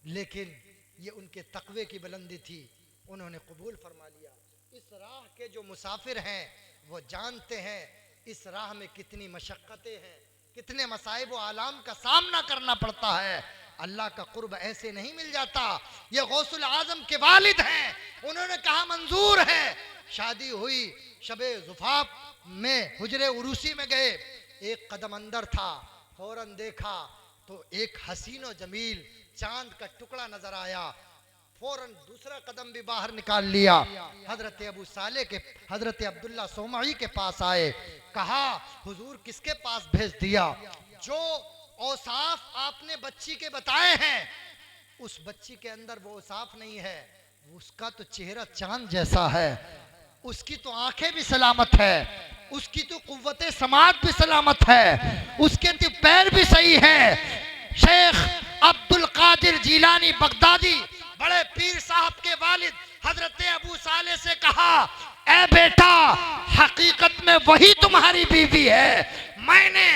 लेकिन ये उनके तकवे की बुलंदी थी, उन्होंने कबूल फरमा लिया। इस राह के जो मुसाफिर हैं वो जानते हैं इस राह में कितनी मशक्क़तें हैं, कितने मसाइब व आलाम का सामना करना पड़ता है। अल्लाह का कुर्ब ऐसे नहीं मिल जाता। ये गौसुल आजम के वालिद हैं, उन्होंने कहा मंजूर है। शादी हुई, शबे जुफाफ में हुजरे उरूसी में गए, एक कदम अंदर था, फौरन देखा तो एक हसीन और जमील चांद का टुकड़ा नजर आया, फौरन दूसरा कदम भी बाहर निकाल लिया। हजरत अबू साले के हजरत अब्दुल्ला सोमाई के पास आए, कहा हुजूर किसके पास भेज दिया? जो औसाफ आपने बच्ची के बताए हैं उस बच्ची के अंदर वो औसाफ नहीं है, उसका तो चेहरा चांद जैसा है, उसकी तो आंखें भी सलामत है, उसकी तो कुव्वते समात भी सलामत है, उसके तो पैर भी सही है। शेख अब्दुल कादिर जीलानी बगदादी बड़े पीर साहब के वालिद हजरत अबू साले से कहा, ए बेटा हकीकत में वही तुम्हारी बीवी है। मैंने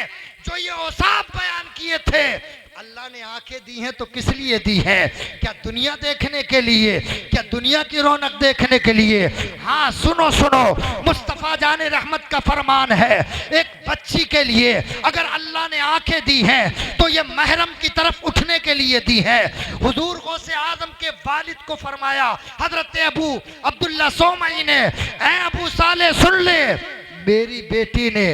जो ये औसाफ बयान किए थे, अल्लाह ने आंखें दी हैं तो किस लिए दी है? क्या दुनिया देखने के लिए? क्या दुनिया की रौनक देखने के लिए? हाँ सुनो सुनो, मुस्तफ़ा जाने रहमत का फरमान है, एक बच्ची के लिए अगर अल्लाह ने आंखें दी हैं तो ये महरम की तरफ उठने के लिए दी है। हुजूर गौसे आजम के वालिद को फरमाया हजरत अबू अब्दुल्ला सोमई ने, ऐ अबू साले सुन ले, मेरी बेटी ने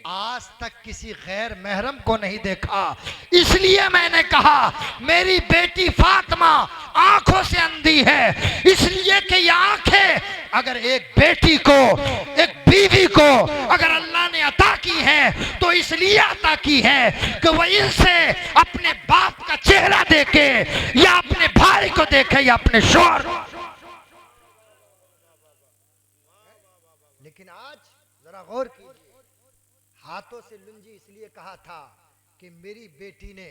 आज तक किसी गैर महरम को नहीं देखा, इसलिए मैंने कहा मेरी बेटी फातिमा आंखों से अंधी है, इसलिए कि ये आंखें अगर एक बेटी को, एक बीवी को अगर अल्लाह ने अता की है तो इसलिए अता की है कि वह इनसे अपने बाप का चेहरा देखे या अपने भाई को देखे या अपने शौहर। लेकिन आज जरा गौर कीजिए, हाथों से लुंजी इसलिए कहा था कि मेरी बेटी ने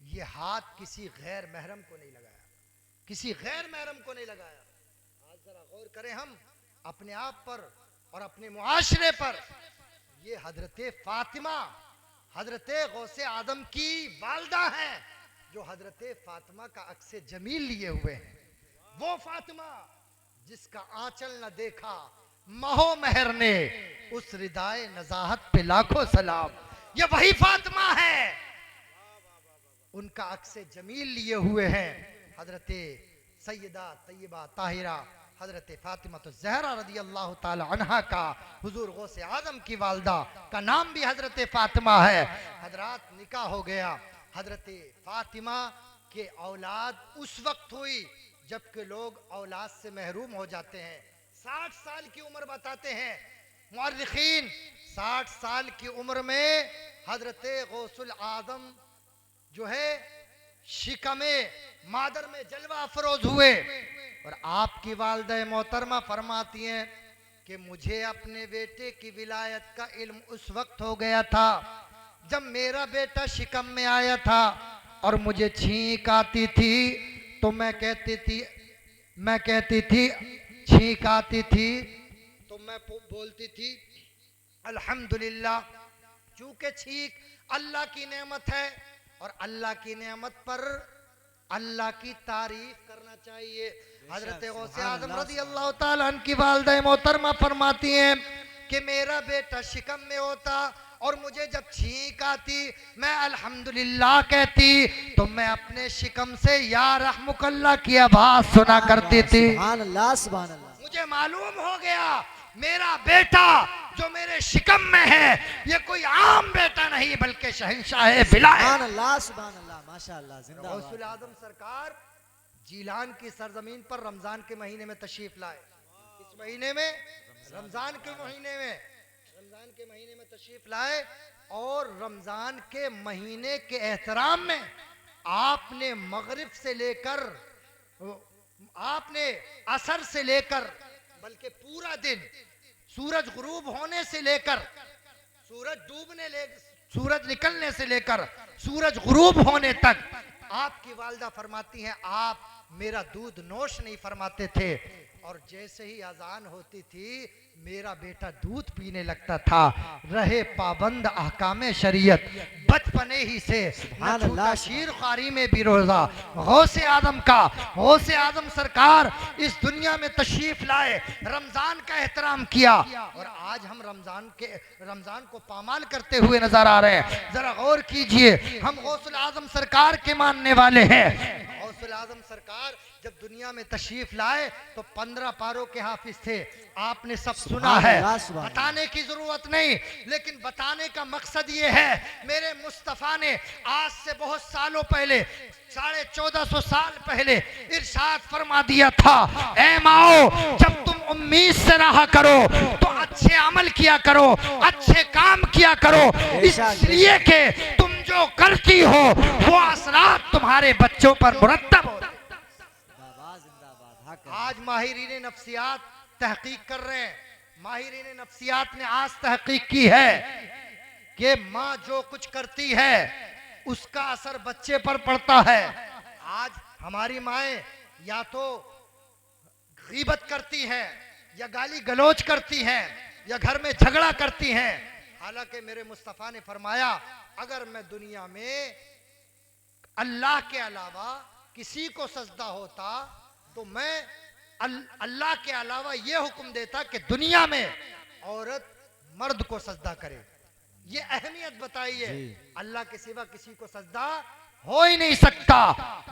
ये हाथ किसी गैर महरम को नहीं लगाया, किसी गैर महरम को नहीं लगाया। आज जरा गौर करें हम अपने आप पर और अपने मुआशरे पर। ये हजरत फातिमा हजरत गौसे आदम की वालदा है, जो हजरत फातिमा का अक्से जमील लिए हुए हैं। वो फातिमा जिसका आंचल न देखा महो महर ने, उस रिदाए नजाहत पे लाखों सलाम। ये वही फातिमा है, उनका अक्से जमील लिए हुए हैं हजरत सैयदा तैयबा ताहिरा हजरत फातिमा तो ज़हरा रदी अल्लाह ताला अन्हा का, हुजूर गौसे आजम की वालदा का नाम भी हजरत फातिमा है। हजरात निकाह हो गया, हजरत फातिमा के औलाद उस वक्त हुई जबकि लोग औलाद से महरूम हो जाते हैं। 60 साल की उम्र बताते हैं मुअर्रिखीन, 60 साल की उम्र में हजरत गौसुल आजम जो है शिकमे मादर में जलवा अफरोज हुए। और आपकी वालिदा मोहतरमा फरमाती हैं कि मुझे अपने बेटे की विलायत का इल्म उस वक्त हो गया था जब मेरा बेटा शिकम में आया था और मुझे छींक आती थी तो मैं कहती थी छींक आती थी तो मैं बोलती थी अल्हम्दुलिल्लाह। चूंकि छींक अल्लाह की नेमत है और अल्लाह की नेमत पर अल्लाह की तारीफ करना चाहिए। हजरत गौसे आजम रज़ी अल्लाह ताला अन्हु की वालिदा मोहतरमा फरमाती हैं कि मेरा बेटा शिकम में होता और मुझे जब छींक आती मैं अल्हम्दुलिल्लाह कहती तो मैं अपने शिकम से या रहमुकल्लाह की आवाज सुना करती थी। सुभान अल्लाह सुभान अल्लाह। मुझे मालूम हो गया मेरा बेटा जो मेरे शिकम में है ये कोई आम बेटा नहीं बल्कि शहंशाह विलायत। सुभान अल्लाह सुभान अल्लाह, माशाअल्लाह, जिंदाबाद। गौसुल आजम सरकार जीलान की सरजमीन पर रमजान के महीने में तशरीफ लाए। इस महीने में रमजान के महीने में तशरीफ लाए और रमजान के महीने के एहतराम में आपने मगरिब से लेकर आपने असर से लेकर बल्कि पूरा दिन सूरज गुरूब होने से लेकर सूरज निकलने से लेकर सूरज गुरूब होने तक आपकी वालिदा फरमाती हैं आप मेरा दूध नोश नहीं फरमाते थे और जैसे ही अजान होती थी मेरा बेटा दूध पीने लगता था। रहे पाबंद अहकामे शरीयत बचपने ही से शीर ख़ारी में भी रोजा। गौसे आदम सरकार इस दुनिया में तशरीफ लाए, रमजान का एहतराम किया और आज हम रमजान को पामाल करते हुए नजर आ रहे हैं। जरा गौर कीजिए, हम गौसुल आजम सरकार के मानने वाले हैं। गौसुल आजम सरकार जब दुनिया में तशरीफ लाए तो 15 पारों के हाफिज थे। आपने सब सुना है, बताने की जरूरत नहीं, लेकिन बताने का मकसद ये है, मेरे मुस्तफ़ा ने आज से बहुत सालों पहले, 1450 साल पहले इरशाद फरमा दिया था, ऐ माओ जब तुम उम्मीद से रहा करो तो अच्छे अमल किया करो, अच्छे काम किया करो, इसलिए कि तुम जो करती हो वो असरात तुम्हारे बच्चों पर मुरत्तब हो। आज माहिरीन नफ्सियात तहकीक कर रहे हैं, माहिरीन नफ्सियात ने आज तहकीक की है कि माँ जो कुछ करती है उसका असर बच्चे पर पड़ता है। आज हमारी माएं या तो गीबत करती हैं, या गाली गलौज करती हैं, या घर में झगड़ा करती हैं। हालांकि मेरे मुस्तफ़ा ने फरमाया, अगर मैं दुनिया में अल्लाह के अलावा किसी को सजदा होता तो मैं अल्लाह के अलावा यह हुक्म देता कि दुनिया में औरत मर्द को सजदा करे। ये अहमियत बताइए, अल्लाह के सिवा किसी को सजदा हो ही नहीं सकता।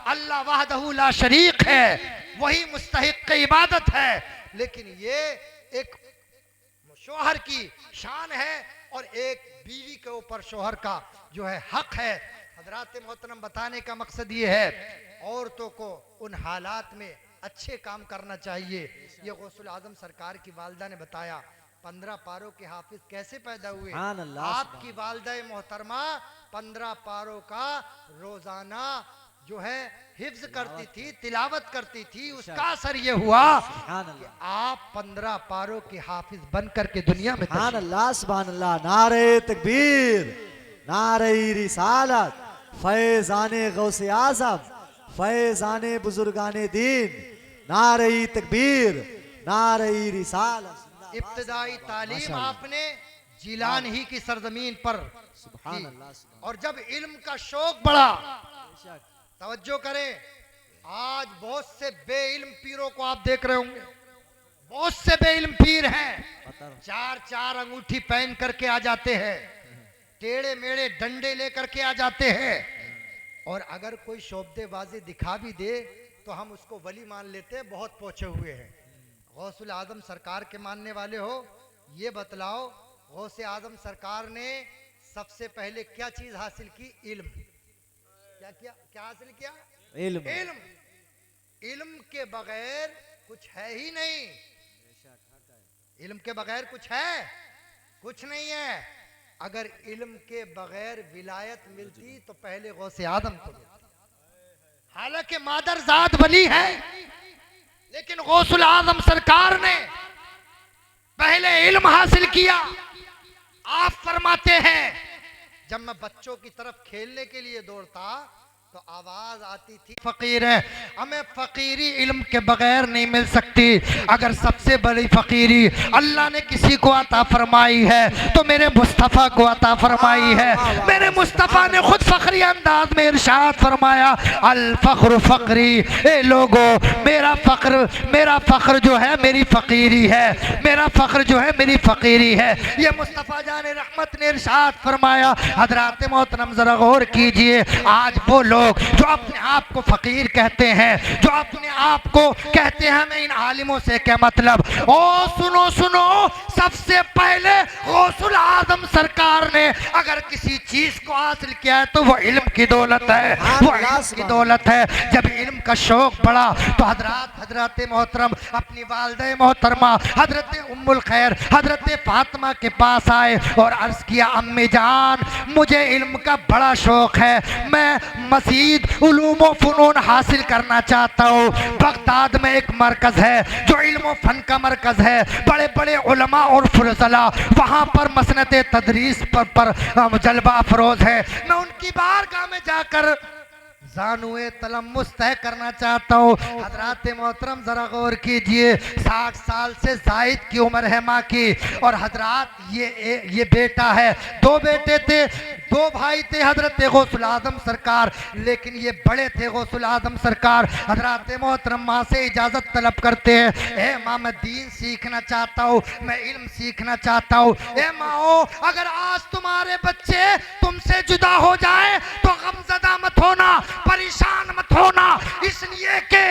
अल्लाह वहदहू ला शरीक है, वही मुस्तहिक इबादत है। लेकिन ये एक शौहर की शान है और एक बीवी के ऊपर शौहर का जो है हक है। हजरात मोहतरम, बताने का मकसद ये है, औरतों को उन हालात में अच्छे काम करना चाहिए। ये गौसुल आजम सरकार की वालदा ने बताया 15 पारों के हाफिज कैसे पैदा हुए। आपकी वालदा मोहतरमा 15 पारों का रोजाना जो है हिफ्ज करती थी, तिलावत करती थी। उसका असर ये हुआ कि आप 15 पारों के हाफिज बन करके दुनिया में सुभान अल्लाह, सुभान अल्लाह। नारे तकबीर, नारे रिसालत, फैज़ाने गौसे आज़म, फैज़ाने बुजुर्गाने दीन, नारे तकबीर, नारे रिसालत। इब्तिदाई तालीम आपने जिलान ही की सरजमीन पर सुभान अल्लाह। और जब इल्म का शौक बढ़ा, तवज्जो करें, आज बहुत से बेइल्म पीरों को आप देख रहे होंगे, बहुत से बेइल्म पीर हैं, 4 अंगूठी पहन करके आ जाते हैं, टेढ़े मेढ़े डंडे लेकर के आ जाते हैं, और अगर कोई शोबदेबाजी दिखा भी दे तो हम उसको वली मान लेते हैं, बहुत पहुंचे हुए हैं। गौसुल आजम सरकार के मानने वाले हो, ये बतलाओ, गौसे आजम सरकार ने सबसे पहले क्या चीज हासिल की? इल्म। क्या हासिल किया? इल्म। इल्म। इल्म के बगैर कुछ है ही नहीं। इल्म के बगैर कुछ है? कुछ नहीं है। अगर इल्म के बगैर विलायत मिलती तो पहले गौसे आदम को मिलती। हालांकि मादरजाद वली है, लेकिन गौसुल आजम सरकार ने पहले इल्म हासिल किया। आप फरमाते हैं, जब मैं बच्चों की तरफ खेलने के लिए दौड़ता तो आवाज आती थी, फकीर है, हमें फकीरी इल्म के बगैर नहीं मिल सकती। अगर सबसे बड़ी फकीरी अल्लाह ने किसी को अता फरमाई है तो मेरे मुस्तफ़ा को अता फरमाई है। मेरे मुस्तफ़ा ने खुद फखरी अंदाज में इरशाद फरमाया, अल फख्र फकरी, ए लोगो मेरा फख्र जो है मेरी फकीरी है, मेरा फख्र जो है मेरी फकीरी है। ये मुस्तफ़ा जान रहमत ने इरशाद फरमाया। हजरात मोहतरम जरा गौर कीजिए, आज वो लोग जो अपने आप को फकीर कहते हैं, जो अपने आप को कहते हैं हमें इन आलिमों से क्या मतलब। ओ सुनो सुनो, सबसे पहले गौसुल आजम सरकार ने अगर किसी चीज को हासिल किया है तो वो इल्म की दौलत है, वो इल्म की दौलत है। जब इल्म का शौक बढ़ा तो हजरत मोहतरम अपनी वालिदा मोहतरमा हजरत उम्मुल खैर हजरत फातिमा के पास आए और अर्ज किया, अम्मी जान मुझे इल्म का बड़ा शौक है, मैं मजीद उलूम व फनून हासिल करना चाहता हूँ। बगदाद में एक मरकज है जो इल्म व फन का मरकज है, बड़े बड़े उलमा और फुज़ला वहाँ पर मसनत तदरीस पर जलवा अफरोज है। मैं उनकी बारगाह में जाकर जानुए तलम्मुस तय करना चाहता हूँ। हजरात मोहतरम जरा गौर कीजिए, 60 साल से जायद की उम्र है माँ की, और हजरात ये बेटा है, 2 बेटे थे, दो भाई थे हजरत गौसुल आजम सरकार, लेकिन ये बड़े थे गौसुल आजम सरकार। हजरत मोहतरम माँ से इजाजत तलब करते हैं, ए माँ मैं दीन सीखना चाहता हूँ, मैं इल्म सीखना चाहता हूँ। ए माँ अगर आज तुम्हारे बच्चे तुमसे जुदा हो जाए तो गमजदा मत होना, परेशान मत होना, इसलिए कि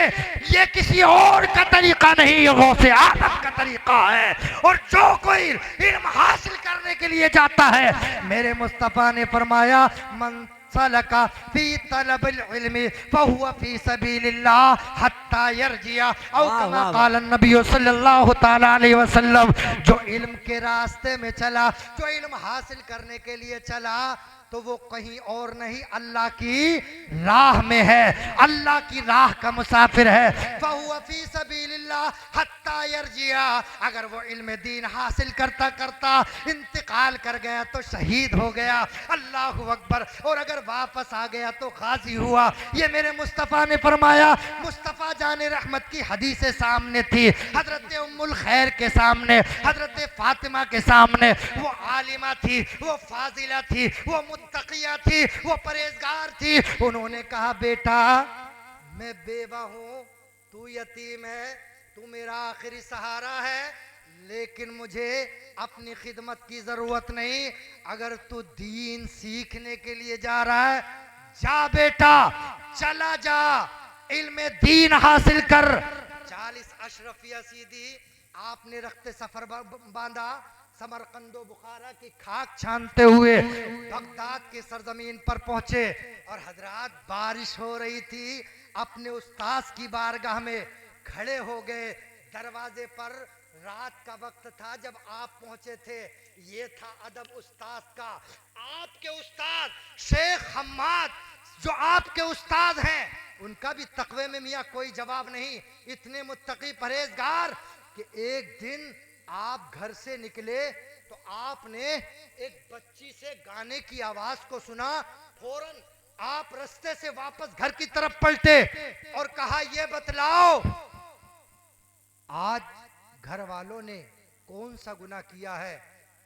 ये किसी और का तरीका नहीं, ये गौसे आदम का तरीका है। और जो कोई इल्म हासिल करने के लिए जाता है, मेरे मुस्तफ़ा ने फरमाया मन सलका फी तलबिल इल्मी फहुवा फी सबीलिल्लाह हत्ता यरजिया औ कमा क़ाल नबी सल्लल्लाहु तआला अलैहि वसल्लम। जो इल्म के रास्ते में चला, जो इल्म हासिल करने के लिए चला, तो वो कहीं और नहीं अल्लाह की राह में है, अल्लाह की राह का मुसाफिर है। फहुवा फी सबीलिल्लाह हत्ता यरजिया, अगर वो इल्म दीन हासिल करता करता इंतकाल कर गया तो शहीद हो गया, अल्लाहु अकबर। और अगर वापस आ गया तो गाजी हुआ। ये मेरे मुस्तफ़ा ने फरमाया। मुस्तफ़ा जाने रहमत की हदीसें सामने थी, हजरत उम्मुल खैर के सामने, हजरत फातिमा के सामने। वो आलिमा थी, वो फाजिला थी, वो मुत्तकिया थी, वो परहेजगार थी। उन्होंने कहा बेटा मैं बेवा हूँ, तू यतीम है, तू मेरा आखिरी सहारा है, लेकिन मुझे अपनी खिदमत की जरूरत नहीं। अगर तू दीन सीखने के लिए जा रहा है, जा बेटा, चला जा, इल्म दीन हासिल कर। 40 अशरफिया सीधी आपने रखते सफर बांधा, समरकंदो बुखारा की खाक छानते हुए बगदाद के सरजमीन पर पहुंचे। और हजरात बारिश हो रही थी, अपने उस्ताद की बारगाह में खड़े हो गए। दरवाजे पर रात का वक्त था जब आप पहुंचे थे। ये था अदब उस्ताद का। आपके उस्ताद शेख हम्माद जो आपके उस्ताद हैं, उनका भी तकवे में मियाँ कोई जवाब नहीं। इतने मुत्तकी परहेजगार कि एक दिन आप घर से निकले तो आपने एक बच्ची से गाने की आवाज को सुना, फौरन आप रास्ते से वापस घर की तरफ पलटे और कहा ये बतलाओ आज घर वालों ने कौन सा गुनाह किया है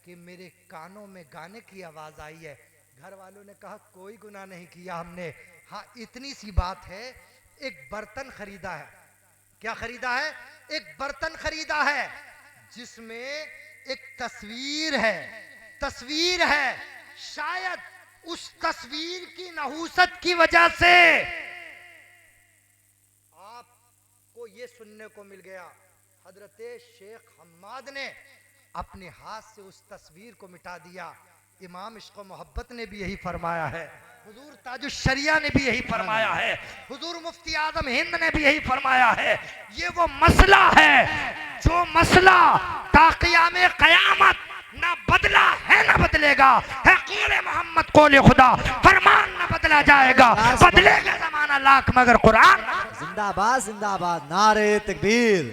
कि मेरे कानों में गाने की आवाज आई है। घर वालों ने कहा कोई गुनाह नहीं किया हमने, हाँ इतनी सी बात है, एक बर्तन खरीदा है। क्या खरीदा है? एक बर्तन खरीदा है जिसमें एक तस्वीर है, तस्वीर है। शायद उस तस्वीर की नहूसत की वजह से आपको ये सुनने को मिल गया, हजरत शेख हम्माद ने अपने हाथ से उस तस्वीर को मिटा दिया। इमाम इश्क मोहब्बत ने भी यही फरमाया है, हुजूर ताजुश शरिया ने भी यही फरमाया है, हुजूर मुफ्ती आजम हिंद ने भी यही फरमाया है। ये वो मसला है जो मसला ताक़ियाम क़यामत ना बदला है ना बदलेगा, है कौले मोहम्मद कौले खुदा, फरमान ना बदला जाएगा, बदलेगा जमाना लाख मगर कुरान। जिंदाबाद जिंदाबाद, नारे तकबीर,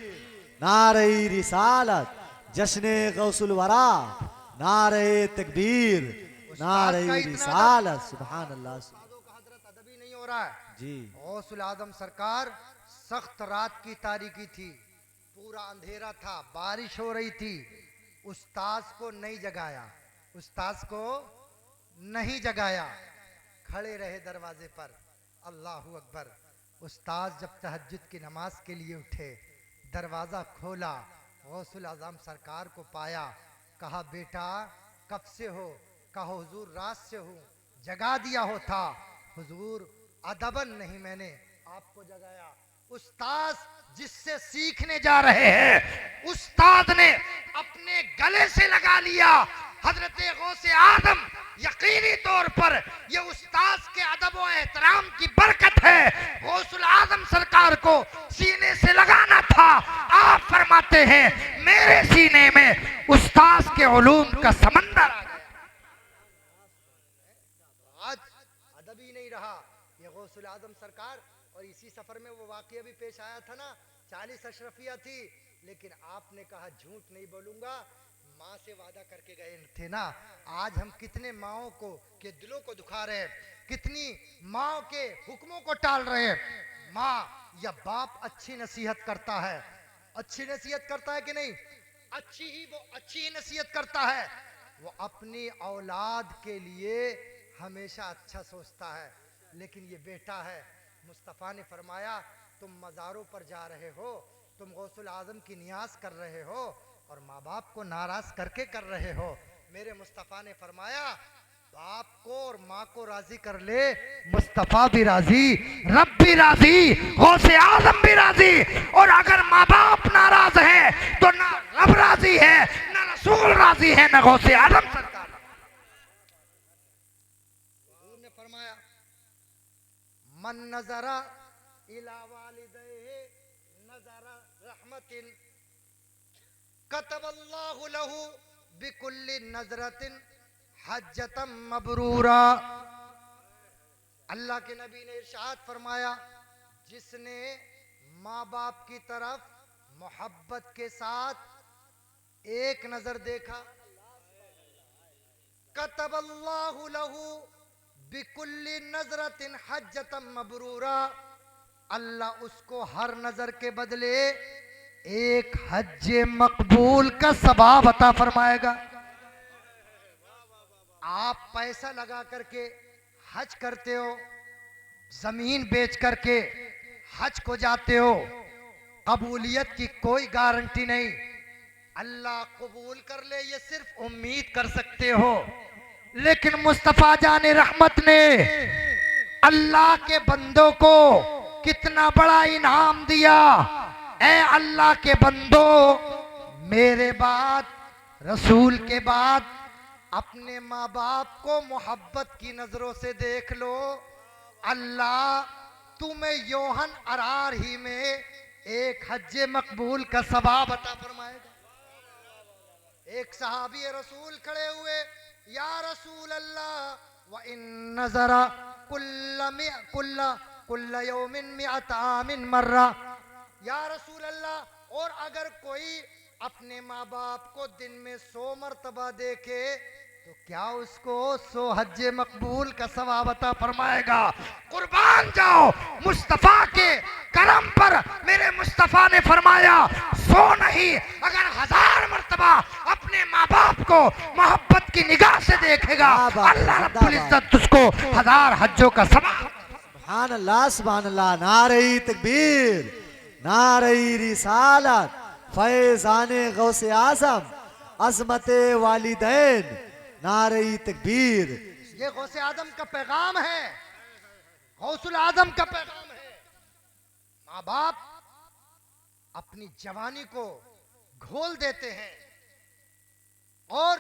नारे रिसालत, जश्ने गौसुल वरा, नारे तकबीर, नारे रिसालत, सुभान अल्लाह। हजरत अदबी नहीं हो रहा है जी। गौसुल आजम सरकार, सख्त रात की तारीकी थी, पूरा अंधेरा था, बारिश हो रही थी। उस्ताद को नहीं जगाया, उस्ताद को नहीं जगाया, खड़े रहे दरवाजे पर। अल्लाहु अकबर। उस्ताद जब तहज्जुद की नमाज के लिए उठे, दरवाज़ा खोला, गौसुल आज़म सरकार को पाया। कहा बेटा कब से हो? कहा हुजूर रात से हूँ। जगा दिया होता। हुजूर अदबन नहीं मैंने आपको जगाया। उस्ताद जिससे सीखने जा रहे हैं, उस्ताद ने अपने गले से लगा लिया। हजरत गौसे आदम यकीनी तौर पर ये उस्ताद के अदब व एहतराम की बरकत है। गौसुल आजम सरकार को सीने से लगाना था। आप फरमाते हैं मेरे सीने में उस्ताद के उलूम का समंदर आ गया। आज अदब ही नहीं रहा ये गौसुल आजम सरकार। और इसी सफर में वो वाकया भी पेश आया था ना, 40 अशरफिया थी, लेकिन आपने कहा झूठ नहीं बोलूंगा, माँ से वादा करके गए थे ना। आज हम कितने माओं को के दिलों को दुखा रहे हैं, कितनी माओं के हुक्मों को टाल रहे हैं। माँ या बाप अच्छी नसीहत करता है, अच्छी नसीहत करता है कि नहीं? अच्छी ही वो अच्छी ही नसीहत करता है। वो अपनी औलाद के लिए हमेशा अच्छा सोचता है, लेकिन ये बेटा है। मुस्तफ़ा ने फरमाया तुम मज़ारों पर जा रहे हो, तुम गौसुल आज़म की नियाज कर रहे हो और माँ बाप को नाराज करके कर रहे हो। मेरे मुस्तफ़ा ने फरमाया बाप को और माँ को राजी कर ले, मुस्तफ़ा भी राजी, रब भी राजी, गौसे आज़म भी राजी। और अगर माँ बाप नाराज है तो ना रब राजी है, ना रसूल राजी है, ना गौसे आज़म सरकार। हुजूर ने फरमाया मन नजरा इला वालिदैहि नजरा रहमतिन कतबल्लाहु लहू बिकुल्ली नजरतिन हज्जतम मबरूरा। अल्लाह के नबी ने इरशाद फरमाया जिसने माँ बाप की तरफ मोहब्बत के साथ एक नजर देखा, कतबल्लाहु लहू बिकुल्ली नजरतिन हज्जतम मबरूरा, अल्लाह उसको हर नजर के बदले एक हज मकबूल का सवाब अता फरमाएगा। आप पैसा लगा करके हज करते हो, जमीन बेच करके हज को जाते हो, कबूलियत की कोई गारंटी नहीं। अल्लाह कबूल कर ले ये सिर्फ उम्मीद कर सकते हो, लेकिन मुस्तफा जाने रहमत ने अल्लाह के बंदों को कितना बड़ा इनाम दिया। ऐ अल्लाह के बंदो, मेरे बाद, रसूल के बाद अपने माँ बाप को मोहब्बत की नजरों से देख लो। अल्लाह तुम्हें योहन अरार ही में एक हज मकबूल का सवाब अता फरमाएगा। एक सहाबी रसूल खड़े हुए, या रसूल अल्लाह व इन नजरा कुल्ला यौमिन मिअत आमिन मर्रा, या रसूल अल्लाह, और अगर कोई अपने माँ बाप को दिन में 100 मर्तबा देखे तो क्या उसको 100 हज मकबूल का सवाब अता फरमाएगा। कुर्बान जाओ मुस्तफ़ा के करम पर। मेरे मुस्तफ़ा ने फरमाया 100 नहीं, अगर 1000 मर्तबा अपने माँ बाप को मोहब्बत की निगाह से देखेगा, अल्लाह रब्बुल इज्जत उसको 1000 हज्जों का सवाब। सुभान अल्लाह, सुभान अल्लाह। नारे तकबीर, नारे रिसालत, फैज़ाने गौसे आज़म, अज़मते वालिदैन, नारे तकबीर। ये गौसे आज़म का पैगाम है, गौसुल आज़म का पैगाम है। माँ बाप अपनी जवानी को घोल देते हैं और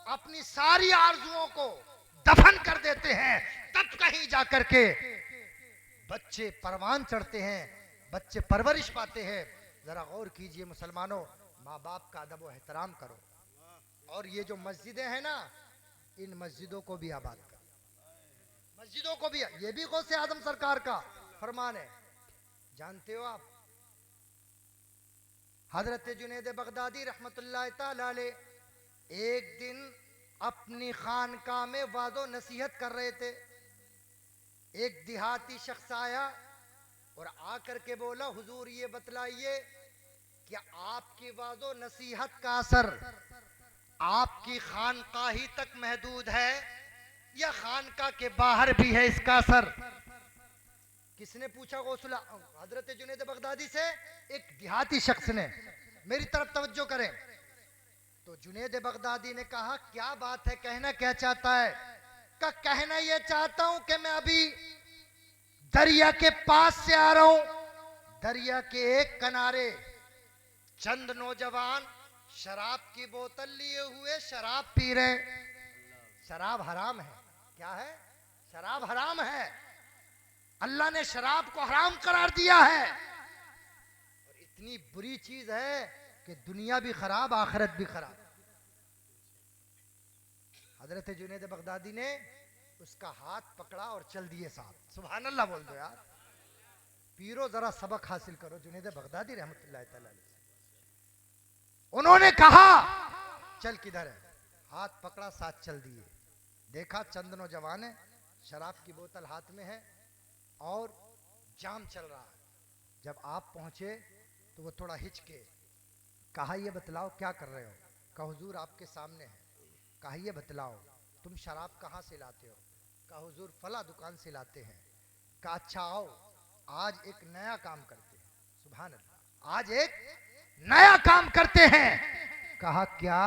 अपनी सारी आरजुओं को दफन कर देते हैं, तब कहीं जाकर के बच्चे परवान चढ़ते हैं, बच्चे परवरिश पाते हैं। जरा गौर कीजिए मुसलमानों, माँ बाप का अदब व एहतराम करो। और ये जो मस्जिदें हैं ना, इन मस्जिदों को भी आबाद करो, मस्जिदों को भी। ये भी गौसे आज़म सरकार का फरमान है। जानते हो आप, हजरत जुनैद बगदादी रहमतुल्लाह तआला अलैह एक दिन अपनी खानकाह में वाज़ो नसीहत कर रहे थे। एक देहाती शख्स आया और आकर के बोला, हुजूर ये बतलाइए कि आपकी वाज़ो नसीहत का असर आपकी खानकाह ही तक महदूद है या खानकाह के बाहर भी है इसका असर। किसने पूछा? गौसुल हजरत जुनैद बगदादी से एक देहाती शख्स ने। मेरी तरफ तवज्जो करें। तो जुनैद बगदादी ने कहा, क्या बात है, कहना क्या चाहता है? का कहना यह चाहता हूं कि मैं अभी दरिया के पास से आ रहा हूं, दरिया के एक किनारे चंद नौजवान शराब की बोतल लिए हुए शराब पी रहे। शराब हराम है। क्या है? शराब हराम है। अल्लाह ने शराब को हराम करार दिया है और इतनी बुरी चीज है कि दुनिया भी खराब, आखिरत भी खराब। हजरत जुनैद बगदादी ने उसका हाथ पकड़ा और चल दिए साथ। सुभान अल्लाह बोल दो यार। पीरो जरा सबक हासिल करो जुनैद बगदादी रहमतुल्लाह तआला अलैह। उन्होंने कहा चल किधर है, हाथ पकड़ा, साथ चल दिए। देखा चंद नौजवान है, शराब की बोतल हाथ में है और जाम चल रहा है। जब आप पहुंचे तो वो थोड़ा हिचके। कहा ये बतलाओ क्या कर रहे हो? कहा हुजूर आपके सामने है। कहा ये बतलाओ तुम शराब कहाँ से लाते हो? कहा हुजूर फला दुकान से लाते हैं। कहा अच्छा आओ, आज एक नया काम करते हैं। सुभान अल्लाह, आज एक नया काम करते हैं। कहा क्या?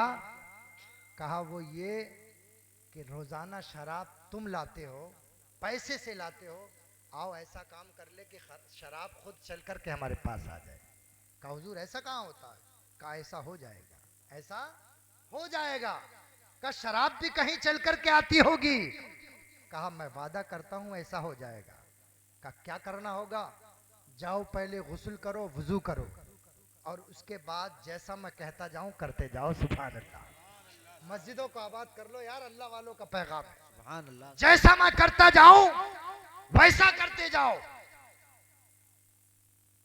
कहा वो ये कि रोजाना शराब तुम लाते हो, पैसे से लाते हो, आओ ऐसा काम कर ले कि शराब खुद चल कर के हमारे पास आ जाए। कहा हुजूर ऐसा कहाँ होता है? कहा ऐसा हो जाएगा, ऐसा हो जाएगा। कहा शराब भी कहीं चल कर के आती होगी? कहा मैं वादा करता हूं ऐसा हो जाएगा। कहा क्या करना होगा? जाओ पहले गुस्ल करो, वुजू करो, और उसके बाद जैसा मैं कहता जाऊं करते जाओ। सुभान अल्लाह। मस्जिदों को आबाद कर लो यार, अल्लाह वालों का पैगाम है। सुभान अल्लाह। जैसा मैं करता जाऊं वैसा करते जाओ।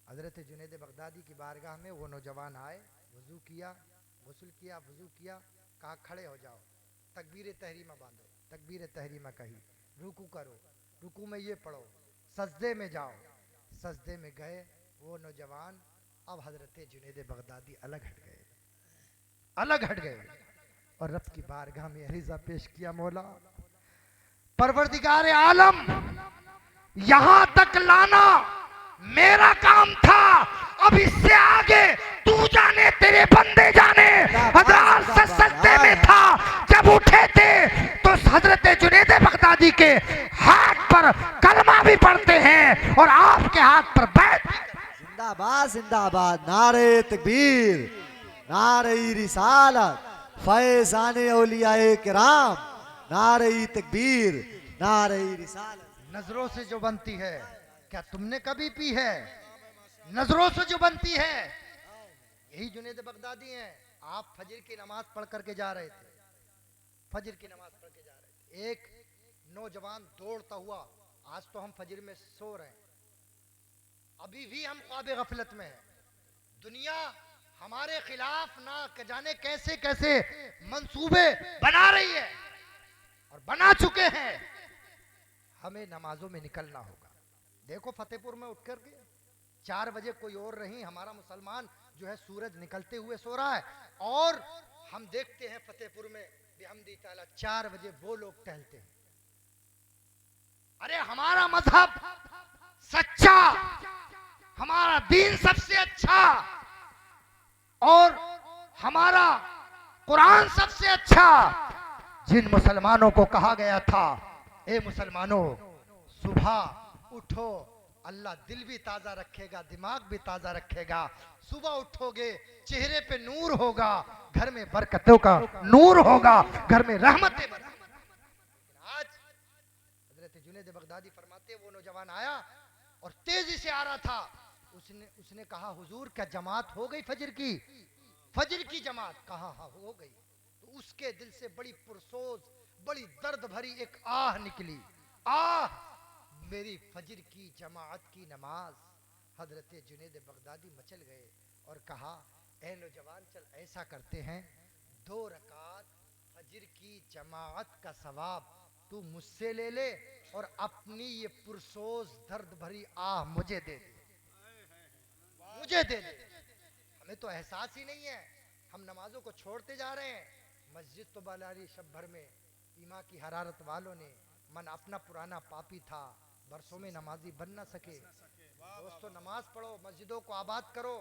हजरत जुनैद बगदादी की बारगाह में वो नौजवान आए, वजू किया, गुस्ल किया, वजू किया। कहा खड़े हो जाओ, तकबीर तहरीमा बांधो, तकबीर तहरीमा कही, रुकू करो, रुकू में ये पढ़ो, सजदे में जाओ, सजदे में गए वो नौजवान। अब हजरत जुनैद बगदादी अलग हट गए, अलग हट गए, और रब की बारगाह में अरीजा पेश किया, मौला परवरदिगार आलम, यहां तक लाना मेरा काम था, अब इससे आगे तू जाने, तेरे बंदे जाने। हजरत सजदे में था, जब उठे थे तो हजरत जुनैद बगदादी के हाथ पर कलमा भी पढ़ते हैं और आपके हाथ पर बैठ। जिंदाबाद जिंदाबाद, नारे तकबीर, नारे रिसालत, फैज़ाने औलियाए किराम, नारे तकबीर, नारे रिसालत। नजरों से जो बनती है, क्या तुमने कभी पी है? नजरों से जो बनती है, यही जुनैद बगदादी हैं। आप फजर की नमाज पढ़ करके जा रहे थे, फजर की नमाज पढ़ के जा रहे थे, एक नौजवान दौड़ता हुआ, आज तो हम फजर में सो रहे हैं, अभी भी हम ख्वाब गफलत में हैं, दुनिया हमारे खिलाफ ना जाने कैसे कैसे मंसूबे बना रही है और बना चुके हैं। हमें नमाजों में निकलना होगा। देखो फतेहपुर में उठ करके 4 बजे कोई और नहीं, हमारा मुसलमान जो है सूरज निकलते हुए सो रहा है, और हम देखते हैं फतेहपुर में बिहम्दी ताला 4 बजे वो लोग टहलते हैं। अरे हमारा मजहब सच्चा, हमारा दीन सबसे अच्छा, और हमारा कुरान सबसे अच्छा। जिन मुसलमानों को कहा गया था, ए मुसलमानों सुबह उठो, अल्लाह दिल भी ताजा रखेगा, दिमाग भी ताजा रखेगा, सुबह उठोगे चेहरे पे नूर होगा, घर में बरकतों का नूर होगा, घर में रहमतें बरकत। आज हजरत जुनैद बगदादी फरमाते, वो नौजवान आया और तेजी से आ रहा था, उसने कहा हुजूर क्या जमात हो गई फजर की? फजर की जमात? कहा हाँ हो गई। तो उसके दिल से बड़ी पुरसोज, बड़ी दर्द भरी एक आह निकली, आह मेरी फजर की जमात की नमाज। हजरत जुनैद बगदादी मचल गए और कहा, ए नौजवान चल ऐसा करते हैं, 2 रकात फजर की जमात का सवाब तू मुझसे ले ले और अपनी ये पुरसोज दर्द भरी आह मुझे दे दे, मुझे दे दे। हमें तो एहसास ही नहीं है, हम नमाजों को छोड़ते जा रहे हैं। मस्जिद तो बलारी शब भर में, ईमा की हरारत वालों ने, मन अपना पुराना पापी था, बरसों में नमाजी बन ना सके। दोस्तों नमाज पढ़ो, मस्जिदों को आबाद करो।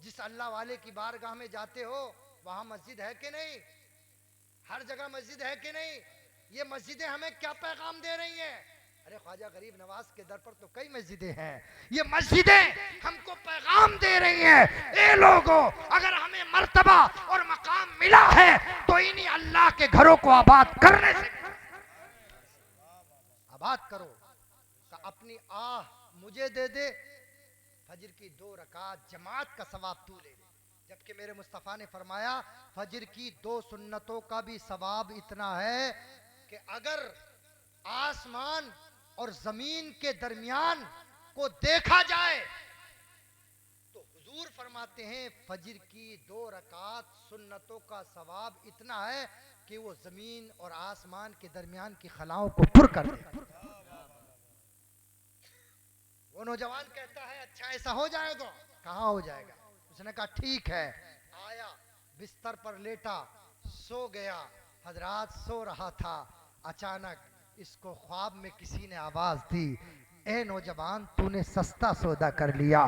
जिस अल्लाह वाले की बारगाह में जाते हो वहां मस्जिद है कि नहीं? हर जगह मस्जिद है कि नहीं? ये मस्जिदें हमें क्या पैगाम दे रही हैं? अरे ख्वाजा गरीब नवाज के दर पर तो कई मस्जिदें हैं, ये मस्जिदें हमको पैगाम दे रही हैं, ए लोगों अगर हमें मर्तबा और मकाम मिला है तो इन्हीं अल्लाह के घरों को आबाद करने से आबाद करो। तो अपनी आह मुझे दे दे, फजर की 2 रकात जमात का सवाब तू ले ले। जबकि मेरे मुस्तफ़ा ने फरमाया फजर की 2 सुन्नतों का भी सवाब इतना है कि अगर आसमान और जमीन के दरमियान को देखा जाए तो हुजूर फरमाते हैं फजर की 2 रकात सुन्नतों का सवाब इतना है कि वो जमीन और आसमान के दरमियान की खलाओं को पुर कर दे। वो नौजवान कहता है अच्छा ऐसा हो जाएगा? कहाँ हो जाएगा? उसने कहा ठीक है। आया, बिस्तर पर लेटा, सो गया। हजरात सो रहा था, अचानक इसको ख्वाब में किसी ने आवाज दी, ए नौजवान तूने सस्ता सौदा कर लिया,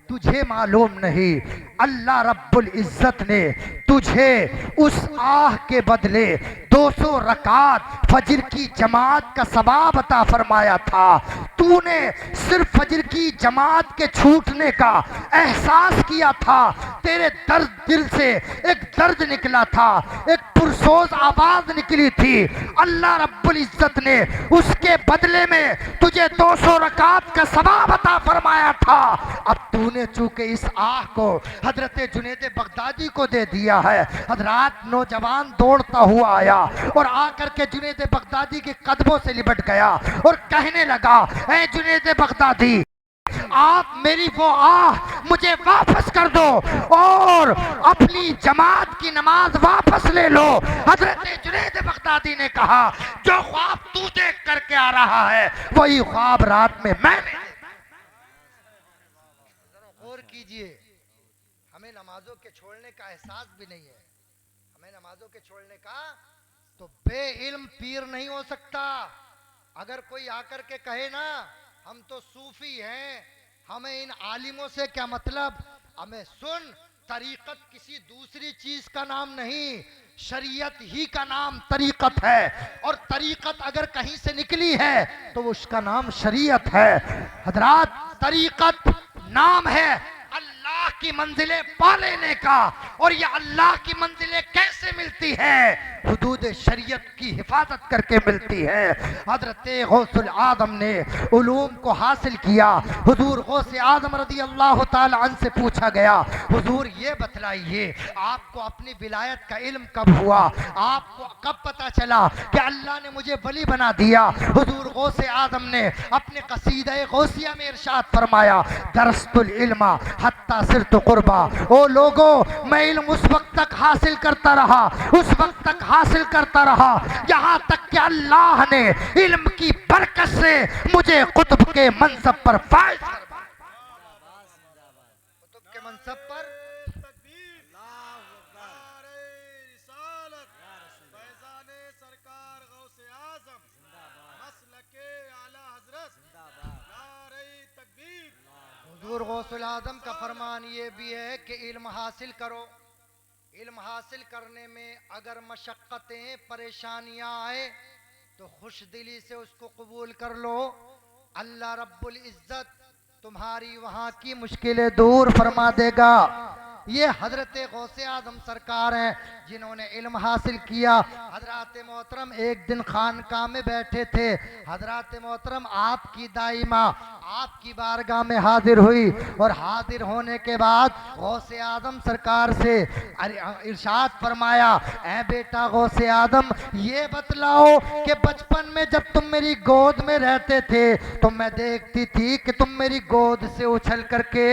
तुझे मालूम नहीं अल्लाह रब्बुल इज्जत ने तुझे उस आह के बदले 200 रकात फजर की जमात का सवाब अता फरमाया था। तूने सिर्फ फजर की जमात के छूटने का एहसास किया था, तेरे दर्द दिल से एक दर्द निकला था, एक पुरसोज आवाज निकली थी। अल्लाह रब्बुल इज्जत ने उसके बदले में तुझे 200 रकात का सवाब अता फरमाया था। अब तूने चूंकि इस आह को हजरत जुनैद बगदादी को दे दिया है। हजरात नौजवान दौड़ता हुआ आया और आकर के जुनैद बगदादी के कदमों से लिपट गया और कहने लगा, ऐ जुनैद बगदादी, आप मेरी वो आह मुझे वापस कर दो और अपनी जमात की नमाज वापस ले लो। हजरत जुनैद बगदादी ने कहा, जो ख्वाब तू देख करके आ रहा है वही ख्वाब रात में मैंने। गौर कीजिए, हमें नमाजों के छोड़ने का एहसास भी नहीं है। हमें नमाजों के छोड़ने का, तो बेइल्म पीर नहीं हो सकता। अगर कोई आकर के कहे ना हम तो सूफी हैं, हमें इन आलिमों से क्या मतलब, हमें सुन, तरीकत किसी दूसरी चीज का नाम नहीं, शरीयत ही का नाम तरीकत है। और तरीकत अगर कहीं से निकली है तो उसका नाम शरीयत है। हजरात तरीकत नाम है अल्लाह की मंजिलें पा लेने का, और ये अल्लाह की मंजिलें कैसे मिलती है, हुदूद शरीयत की हिफाजत करके मिलती है। हजरत गौसुल आदम ने उलूम को हासिल किया। हुजूर गौसे आदम रदी अल्लाह ताला अन्हु से पूछा गया, हुजूर ये बतलाइए आपको अपनी विलायत का इल्म कब हुआ, आपको कब पता चला कि अल्लाह ने मुझे वली बना दिया। हुजूर गौसे आदम ने अपने कसीदा गौसिया में इरशाद फरमाया, दरस्तुल इल्मा हत्ता सिरतु कुर्बा, ओ लोगों मैं इल्म उस वक्त तक हासिल करता रहा, उस वक्त तक हासिल करता रहा यहाँ तक कि अल्लाह ने इल्म की बरकत से मुझे कुतुब के मनसब पर फाइज, कुतुब के मनसब पर हुजूर गौसुल आजम का फरमान ये भी है कि इल्म हासिल करो। इल्म हासिल करने में अगर मशक्क़तें परेशानियां आए तो खुश दिली से उसको कबूल कर लो। अल्लाह रब्बुल इज्जत तुम्हारी वहाँ की मुश्किलें दूर फरमा देगा। ये हजरत गौसे आजम सरकार हैं जिन्होंने इल्म हासिल किया। हजरत मोहतरम एक दिन खानकाह में बैठे थे, हजरत मोहतरम आपकी दाइमा आपकी बारगाह में हाजिर हुई और हाजिर होने के बाद गौसे आजम सरकार से इरशाद फरमाया, ऐ बेटा गौसे आजम ये बतलाओ कि बचपन में जब तुम मेरी गोद में रहते थे तो मैं देखती थी कि तुम मेरी गोद से उछल करके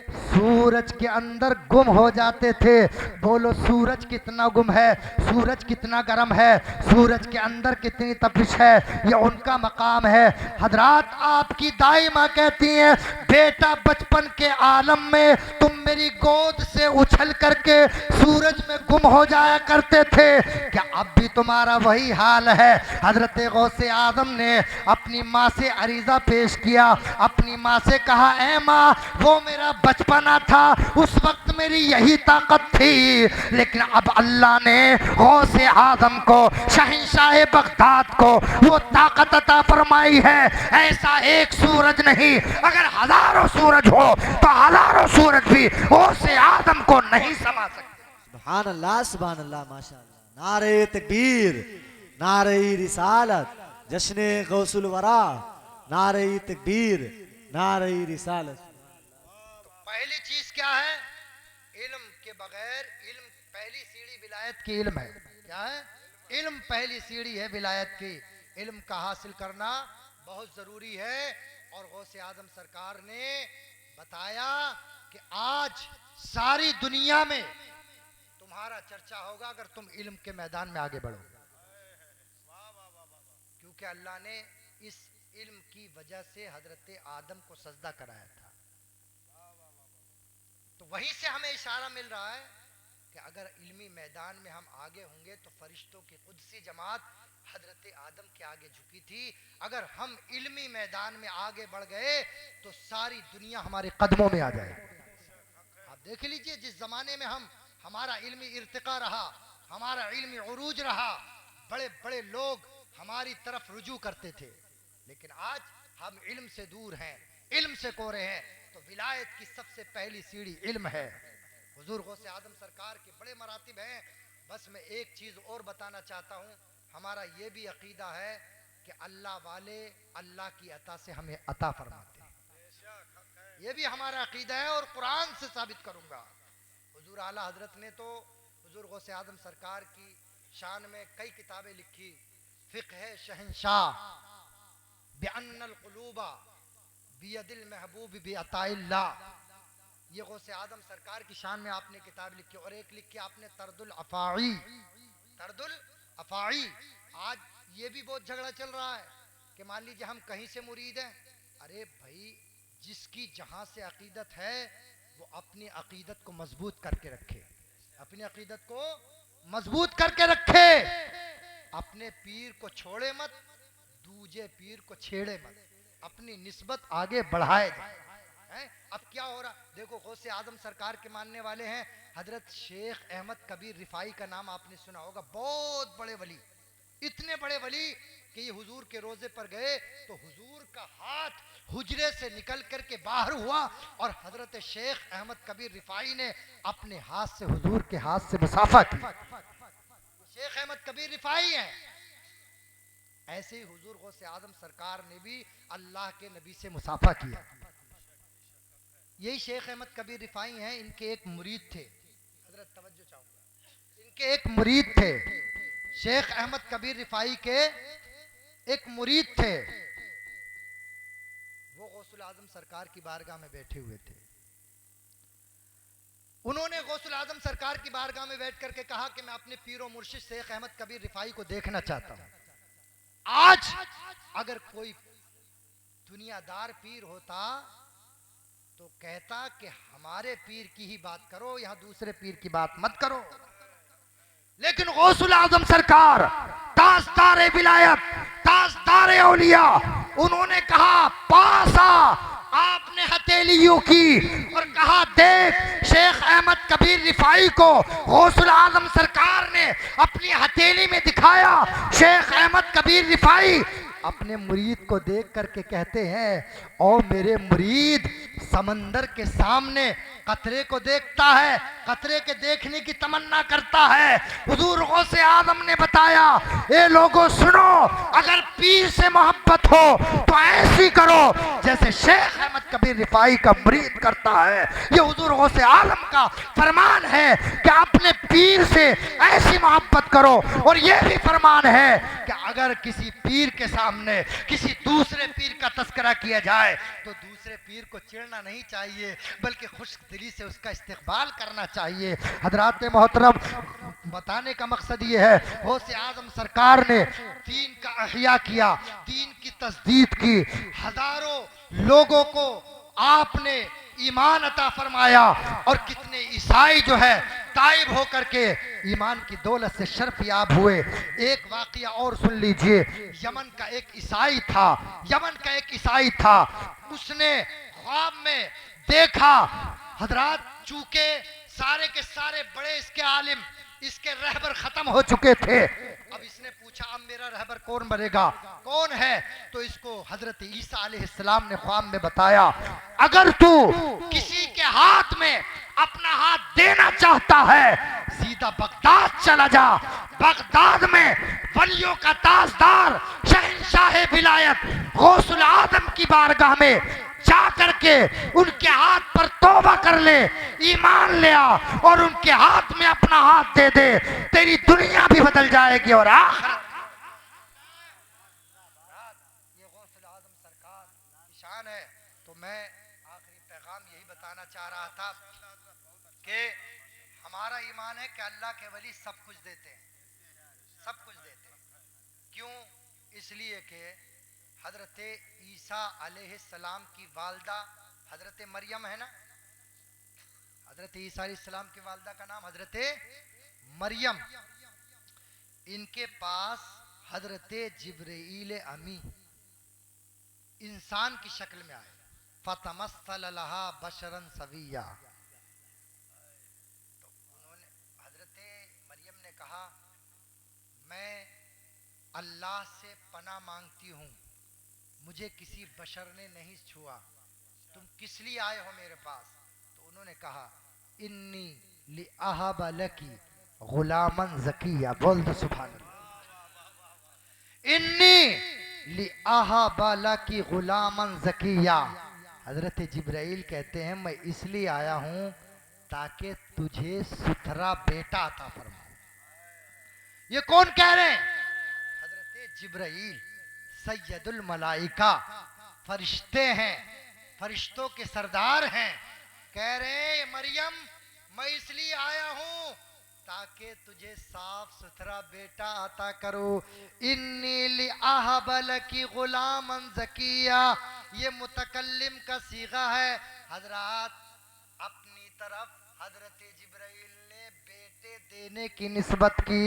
सूरज के अंदर गुम हो जाते थे। बोलो सूरज कितना गुम है, सूरज कितना गर्म है, सूरज के अंदर कितनी तपिश है, ये उनका मकाम है। हजरात आपकी दाइमा कहती हैं, बेटा बचपन के आलम में तुम मेरी गोद से उछल करके सूरज में गुम हो जाया करते थे, क्या अब भी तुम्हारा वही हाल है? हजरत गौसे आजम ने अपनी माँ से अरीजा पेश किया, अपनी माँ से कहा, ऐ माँ वो मेरा बचपना था, उस वक्त मेरी यही ताकत थी, लेकिन अब अल्लाह ने गौसे आजम को, शहंशाह बगदाद को वो ताकत अता फरमाई है। ऐसा एक सूरज नहीं, अगर हजारों सूरज हो तो हजारों सूरज भी गौसे आजम को नहीं समा सकते। सुभान अल्लाह माशाअल्लाह। नारे तकबीर, नारे रिसालत, जश्ने गौसुल वरा, नारे तकबीर, नारे रिसालत। पहली चीज क्या है? इल्म के बगैर, इल्म पहली सीढ़ी विलायत की इल्म है। क्या है? इल्म पहली सीढ़ी है विलायत की। इल्म का हासिल करना बहुत जरूरी है। और गौसे आजम सरकार ने बताया कि आज सारी दुनिया में तुम्हारा चर्चा होगा अगर तुम इल्म के मैदान में आगे बढ़ो, क्योंकि अल्लाह ने इस इल्म की वजह से हजरत आदम को सजदा कराया था। तो वहीं से हमें इशारा मिल रहा है कि अगर इल्मी मैदान में हम आगे होंगे तो फरिश्तों की कुदसी जमात हजरत आदम के आगे झुकी थी। अगर हम इल्मी मैदान में आगे बढ़ गए तो सारी दुनिया हमारे कदमों में आ जाए। आप देख लीजिए, जिस जमाने में हमारा इल्मी इर्तिका रहा, हमारा इल्मी उरूज रहा, बड़े बड़े लोग हमारी तरफ रुजू करते थे, लेकिन आज हम इल्म से दूर हैं, इल्म से कोरे हैं। तो विलायत की सबसे पहली सीढ़ी इल्म है। हुजूर गौसे आदम सरकार के बड़े मरातिब हैं। बस मैं एक चीज़ और बताना चाहता हूँ, हमारा ये भी अकीदा है कि अल्लाह वाले अल्लाह की अता से हमें अता फरमाते हैं। ये भी हमारा अकीदा है और कुरान से साबित करूँगा। हुजूर आला हजरत ने तो हुजूर गौसे आदम सरकार की शान में कई किताबें लिखी। फ़िक़्ह शहंशाह, बिअन्नल क़ुलूबा बियदिल महबूब बिअताइल्लाह, ये गौसे आदम सरकार की शान में आपने किताब लिखी। और एक लिखी आपने तरदुल अफ़ाई, तरदुल अफ़ाई। आज ये भी बहुत झगड़ा चल रहा है कि मान लीजिए हम कहीं से मुरीद हैं। अरे भाई, जिसकी जहाँ से अकीदत है वो अपनी अकीदत को मजबूत करके रखे, अपनी अकीदत को मजबूत करके रखे। अपने पीर को छोड़े मत, दूजे पीर को छेड़े मत, अपनी निस्बत आगे बढ़ाए जाए। अब क्या हो रहा, देखो गौसे आदम सरकार के मानने वाले हैं हजरत शेख अहमद कबीर रिफाई का नाम आपने सुना होगा। बहुत बड़े वली, इतने बड़े वली कि ये हुजूर के रोजे पर गए तो हुजूर का हाथ हुजरे से निकल करके बाहर हुआ और हजरत शेख अहमद कबीर रिफाई ने अपने हाथ से हुजूर के हाथ से मुसाफा की। शेख अहमद कबीर रिफाई हैं। ऐसे ही हुजूर गौसे आदम सरकार ने भी अल्लाह के नबी से मुसाफा किया। यही शेख अहमद कबीर रिफाई हैं। इनके एक मुरीद थे, हजरत तवज्जो चाहूंगा, इनके एक मुरीद थे, शेख अहमद कबीर रिफाई के एक मुरीद थे। वो गौसुल आजम सरकार की बारगाह में बैठे हुए थे। उन्होंने गौसुल आजम सरकार की बारगाह में बैठ करके कहा कि मैं अपने पीरो मुर्शिद शेख अहमद कबीर रिफाई को देखना चाहता हूं। आज अगर कोई दुनियादार पीर होता तो कहता कि हमारे पीर की ही बात करो, यहां दूसरे पीर की बात मत करो। लेकिन गौसुल आजम सरकार, ताजदार विलायत, ताजदार औलिया, उन्होंने कहा पास आ। आपने हथेलियों की और कहा देख शेख अहमद कबीर रिफाई को गौसुल आजम सरकार ने अपनी हथेली में दिखाया। शेख अहमद कबीर रिफाई अपने मुरीद को देख करके कहते हैं, ओ मेरे मुरीद, समंदर के सामने कतरे को देखता है, कतरे के देखने की तमन्ना करता है। हुजूर गौसे आदम ने बताया, ए लोगों सुनो, अगर पीर से मोहब्बत हो तो ऐसी करो जैसे शेख अहमद कबीर रिफाई का मुरीद करता है। ये हुजूर गौसे आलम का फरमान है कि अपने पीर से ऐसी मोहब्बत करो। और ये भी फरमान है कि अगर किसी पीर के सामने किसी दूसरे पीर का तस्करा किया जाए तो दूसरे पीर को चिढ़ना नहीं चाहिए, बल्कि खुश दिली से उसका इस्तेकबाल करना चाहिए। हजरात मोहतरम, बताने का मकसद ये है, गौसे आजम सरकार ने दीन का अहिया किया, दीन की तस्दीद की, हजारों लोगों को आपने ईमान अता फरमाया। और कितने ईसाई जो है ताइब होकर के ईमान की दौलत से शर्फ याब हुए। एक वाकया और सुन लीजिए। यमन का एक ईसाई था, यमन का एक ईसाई था, उसने ख्वाब में देखा, हजरात चूंकि सारे के सारे बड़े इसके आलिम, इसके रहबर खत्म हो चुके थे। अब इसने पूछा अब मेरा रहबर कौन बनेगा, कौन है? तो इसको हजरत ईसा अलैहिस्सलाम ने ख्वाब में बताया, अगर तू किसी के हाथ में अपना हाथ देना चाहता है, सीधा बगदाद चला जा। बगदाद में वलियों का ताजदार शहंशाह विलायत गौसुल आदम की बारगाह में जा करके उनके हाथ पर तौबा कर ले, ईमान ले आ और उनके हाथ में अपना हाथ दे दे, तेरी दुनिया भी बदल जाएगी और आखिरत। ये गौसुल आजम सरकार की शान है। तो मैं आखिरी पैगाम यही बताना चाह रहा था कि हमारा ईमान है कि अल्लाह के वली सब कुछ देते हैं, सब कुछ देते हैं। क्यों? इसलिए कि हजरत ईसा अलैहिस्सलाम की वालदा हजरत मरियम है ना, हजरत ईसा अलैहिस्सलाम की वालदा का नाम हजरत मरियम, इनके पास हजरत जिब्रील अमी इंसान की शक्ल में आए। फतमस्सल लहा बशरन सविया, तो उन्होंने हजरत मरियम ने कहा मैं अल्लाह से पनाह मांगती हूँ, मुझे किसी बशर ने नहीं छुआ, तुम किस लिए आए हो मेरे पास? तो उन्होंने कहा इन्नी लिअहब लकी गुलामन ज़किया। बोल दो सुभान अल्लाह। इन्नी लिअहब लकी गुलामन ज़किया। हजरत जिब्राइल कहते हैं मैं इसलिए आया हूँ ताकि तुझे सुथरा बेटा अता फरमाऊं। ये कौन कह रहे हैं? हजरत जिब्राइल सैयदुल मलाइका, फरिश्ते हैं, फरिश्तों के सरदार हैं। कह रहे हैं मरियम मैं इसलिए आया हूं ताकि तुझे साफ सुथरा बेटा अता करो। इन्नी लिअहब लकी गुलामन ज़किया, ये मुतकल्लिम का सीगा है। हजरात अपनी तरफ हजरत जिब्राइल ने बेटे देने की निस्बत की।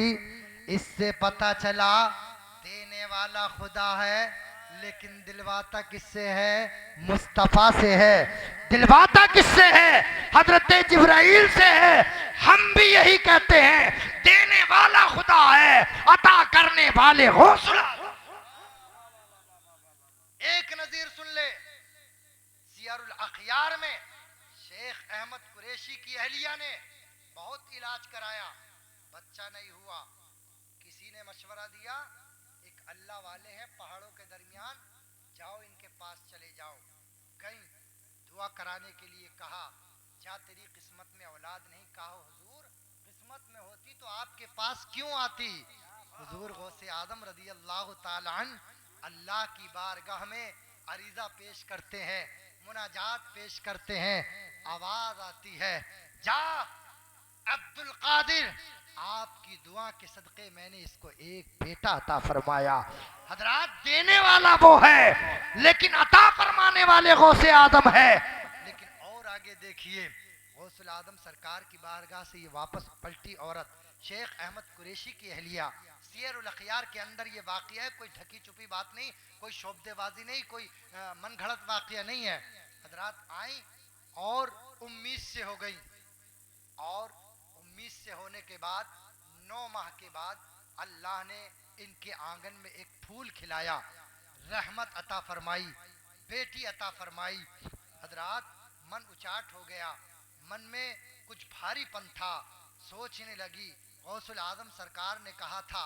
इससे पता चला देने वाला खुदा है, लेकिन दिलवाता किससे है? मुस्तफा से है। दिलवाता किससे है? हजरत जिब्राइल से है। हम भी यही कहते हैं, देने वाला खुदा है, अता करने वाले गौसुल। एक नजीर सुन ले, सियारुल अखयार में शेख अहमद कुरैशी की अहलिया ने बहुत इलाज कराया, बच्चा नहीं हुआ। किसी ने मशवरा दिया, एक अल्लाह वाले हैं पहाड़ों के दरमियान, जाओ इनके पास चले जाओ। गई, दुआ कराने के लिए कहा, क्या तेरी किस्मत में औलाद नहीं? कहा हुजूर किस्मत में होती तो आपके पास क्यों आती? हुजूर गौसे आदम रदी अल्लाह ताला अन्हु अल्लाह की बारगाह में अरीजा पेश करते हैं, मुनाजात पेश करते हैं। आवाज आती है, जा अब्दुल कादिर, आपकी दुआ के सदके मैंने इसको एक बेटा अता फरमाया। हजरात देने वाला वो है, लेकिन अता फरमाने वाले गौसे आदम है। लेकिन और आगे देखिए, गौसुल आदम सरकार की बारगाह से ये वापस पलटी औरत, शेख अहमद कुरैशी की अहलिया। सियरुल अखयार के अंदर ये वाक़या है, कोई ढकी छुपी बात नहीं, कोई शोबदेबाजी नहीं, कोई मन घड़त वाक़या नहीं है। हजरात आई और उम्मीद से हो गई, और उम्मीद से होने के बाद 9 माह के बाद अल्लाह ने इनके आंगन में एक फूल खिलाया, रहमत अता फरमाई, बेटी अता फरमाई। हजरात मन उचाट हो गया, मन में कुछ भारीपन था। सोचने लगी, गौसुल आजम सरकार ने कहा था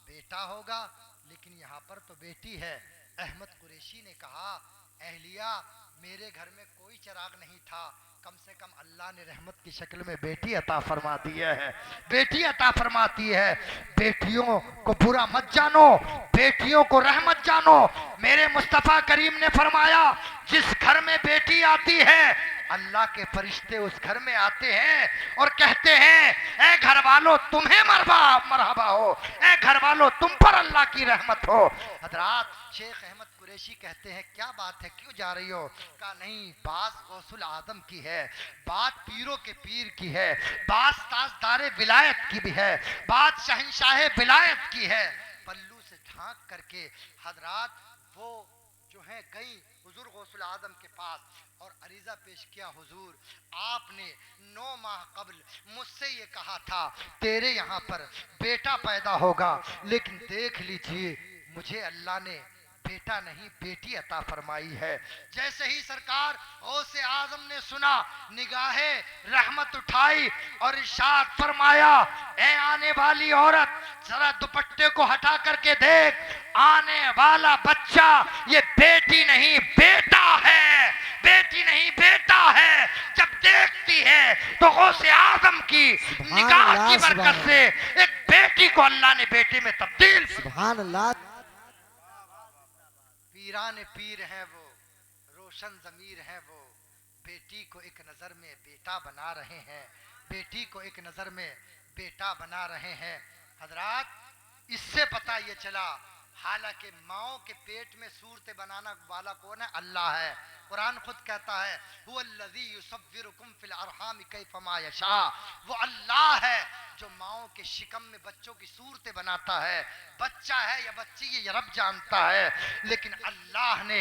बेटा होगा, लेकिन यहाँ पर तो बेटी है। अहमद कुरैशी ने कहा, अहलिया मेरे घर में कोई चिराग नहीं था, कम से कम अल्लाह ने रहमत की शक्ल में बेटी अता फरमा दी है, बेटी अता फरमाती है। बेटियों को बुरा मत जानो, बेटियों को रहमत जानो। मेरे मुस्तफ़ा करीम ने फरमाया, जिस घर में बेटी आती है अल्लाह के फरिश्ते उस घर में आते हैं और कहते हैं ऐ घर वालों तुम्हें मरहबा हो, ऐ घर वालों तुम पर अल्लाह की रहमत हो। हजरात शेख अहमद कुरैशी कहते हैं क्या बात है, क्यों जा रही हो? कहा नहीं, बात गौसुल आदम की है, बात पीरों के पीर की है, बात ताजदारे विलायत की भी है, बात शहंशाह विलायत की है। पल्लू से ढांक करके हजरात वो जो है गई हुजूर गौसुल आदम के पास और अरीजा पेश किया, हुजूर आपने 9 माह कबल मुझसे ये कहा था तेरे यहाँ पर बेटा पैदा होगा, लेकिन देख लीजिए मुझे अल्लाह ने बेटा नहीं बेटी अता फरमाई है। जैसे ही सरकार गौसे आजम ने सुना, निगाहे रहमत उठाई और इरशाद फरमाया, ए आने वाली औरत जरा दुपट्टे को हटा करके देख, आने वाला बच्चा ये बेटी नहीं बेटा है, बेटी नहीं बेटा है। जब देखती है तो गौसे आजम की निगाह की बरकत से एक बेटी को अल्लाह ने बेटे में तब्दील। सुभान अल्लाह। पीरान पीर हैं वो, रोशन जमीर हैं वो, बेटी को एक नज़र में बेटा बना रहे हैं, बेटी को एक नज़र में बेटा बना रहे हैं। हजरात इससे पता ये चला, हालांकि माओ के पेट में सूरतें बनाना वाला कौन है? अल्लाह है। कुरान खुद कहता है हुवल्लज़ी युसव्विरुकुम फिल अरहाम कैफमा यशा, वो अल्लाह है जो माओ के शिकम में बच्चों की सूरतें बनाता है, बच्चा है या बच्ची ये रब जानता है। लेकिन अल्लाह ने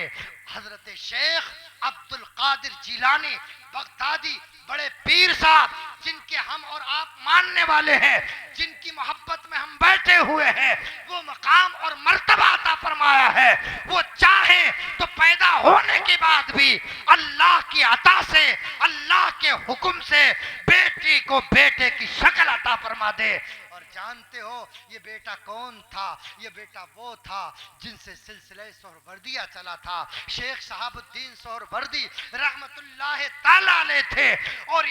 हजरत शेख अब्दुल कादिर जिलानी बगदादी, बड़े पीर साहब, जिनके हम और आप मानने वाले हैं, जिनकी मोहब्बत में हम बैठे हुए हैं, वो मकाम और मर्तबा अता फरमाया है। वो चाहे तो पैदा होने के बाद भी अल्लाह की अता से, अल्लाह के हुक्म से बेटी को बेटे की शक्ल अता फरमा दे। और जानते हो ये बेटा कौन था? ये बेटा वो था जिनसे सिलसिले सोहरवर्दिया चला था। शेख शहाबुद्दीन सोहरवर्दी रहमतुल्लाह ताला अलैह थे, और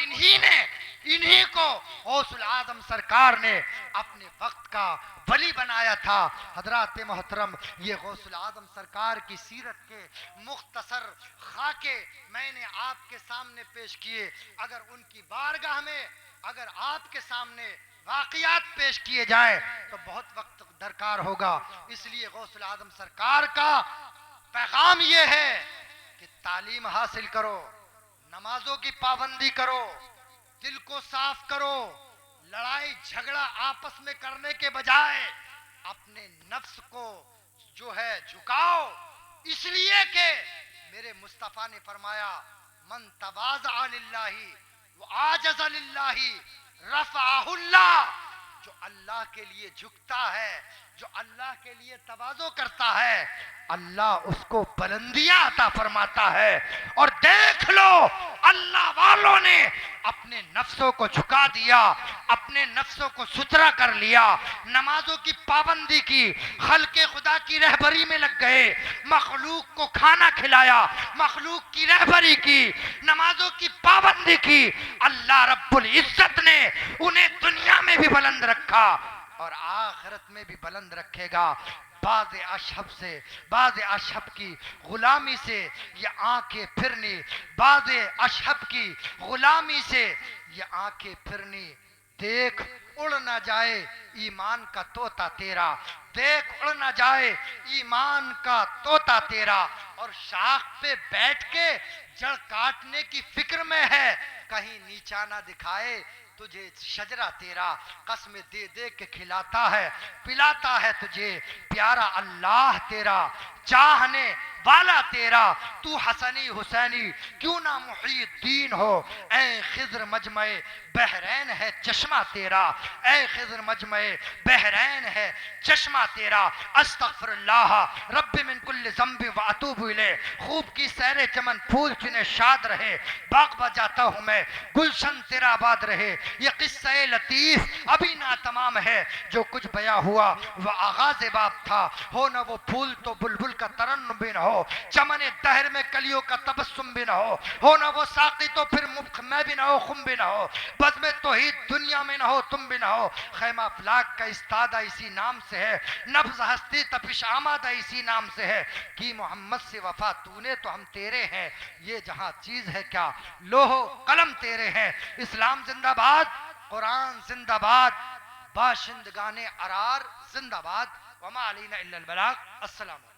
इन्हीं को गौसुल आजम सरकार ने अपने वक्त का वली बनाया था। हजरात मोहतरम, ये गौसुल आजम सरकार की सीरत के मुख्तसर खाके मैंने आपके सामने पेश किए। अगर उनकी बारगाह में अगर आपके सामने वाक़ियात पेश किए जाए तो बहुत वक्त दरकार होगा। इसलिए गौसुल आजम सरकार का पैगाम ये है कि तालीम हासिल करो, नमाजों की पाबंदी करो, दिल को साफ करो, लड़ाई झगड़ा आपस में करने के बजाय अपने नफ्स को जो है झुकाओ। इसलिए कि मेरे मुस्तफ़ा ने फरमाया, मन तवाज़अ लिल्लाहि व आजज़ लिल्लाहि रफ़अहुल्लाह। जो अल्लाह के लिए झुकता है, जो अल्लाह के लिए तवाज़ो करता है, अल्लाह उसको बुलंदियां अता फरमाता है। और देख लो, अल्लाह वालों ने अपने नफ्सों को झुका दिया, अपने नफ्सों को सुथरा कर लिया, नमाजों की पाबंदी की, खल्के खुदा की रहबरी में लग गए, मखलूक को खाना खिलाया, मखलूक की रहबरी की, नमाजों की पाबंदी की। अल्लाह रब्बुल इज्जत ने उन्हें दुनिया में भी बुलंद रखा और आखिरत में भी बुलंद रखेगा। बाज़ अशहब से, बाज़ अशहब की गुलामी से ये आंखें फिरनी, बाज़ अशहब की गुलामी से ये आंखें फिरनी। देख उड़ ना जाए ईमान का तोता तेरा, देख उड़ ना जाए ईमान का तोता तेरा। और शाख पे बैठ के जड़ काटने की फिक्र में है, कहीं नीचा ना दिखाए तुझे शजरा तेरा। कसम दे दे के खिलाता है पिलाता है तुझे प्यारा अल्लाह तेरा, चाहने वाला तेरा। तू हसनी हुसैनी क्यों ना मुहीद्दीन हो, ऐ खिज़्र मजमए बहरैन है चश्मा तेरा, ऐ खिज़्र मजमए बहरैन है चश्मा तेरा। अस्तगफिरुल्लाह रब्बी मिन कुल्लि ज़ंबि व अतूबु इलैह। खूब की सैरे चमन फूल चुने शाद रहे, बाग बजाता हूँ मैं गुलशन तेरा आबाद रहे। ये किस्सा लतीफ अभी ना तमाम है, जो कुछ बया हुआ वह आगाज़ बाब था। हो न वो फूल तो बुलबुल का तरन्नुम भी न हो, चमन दहर में कलियों का तबस्सुम भी न हो न वो साक़ी तो फिर मुफ्त में भी न हो, खुम भी न हो, बज़ में तौहीद दुनिया में न हो, तुम भी न हो। खैमा अफलाक का इस्तादा इसी नाम से है, नब्ज़ हस्ती तपिश आमादा इसी नाम से है। कि मोहम्मद से वफा तूने तो हम तेरे हैं, ये जहां चीज है क्या लोहो कलम तेरे हैं। इस्लाम जिंदाबाद, कुरान जिंदाबाद, बाशिंदगाने अरार जिंदाबाद। वमा अलैना इल्लल बलाग। अस्सलाम।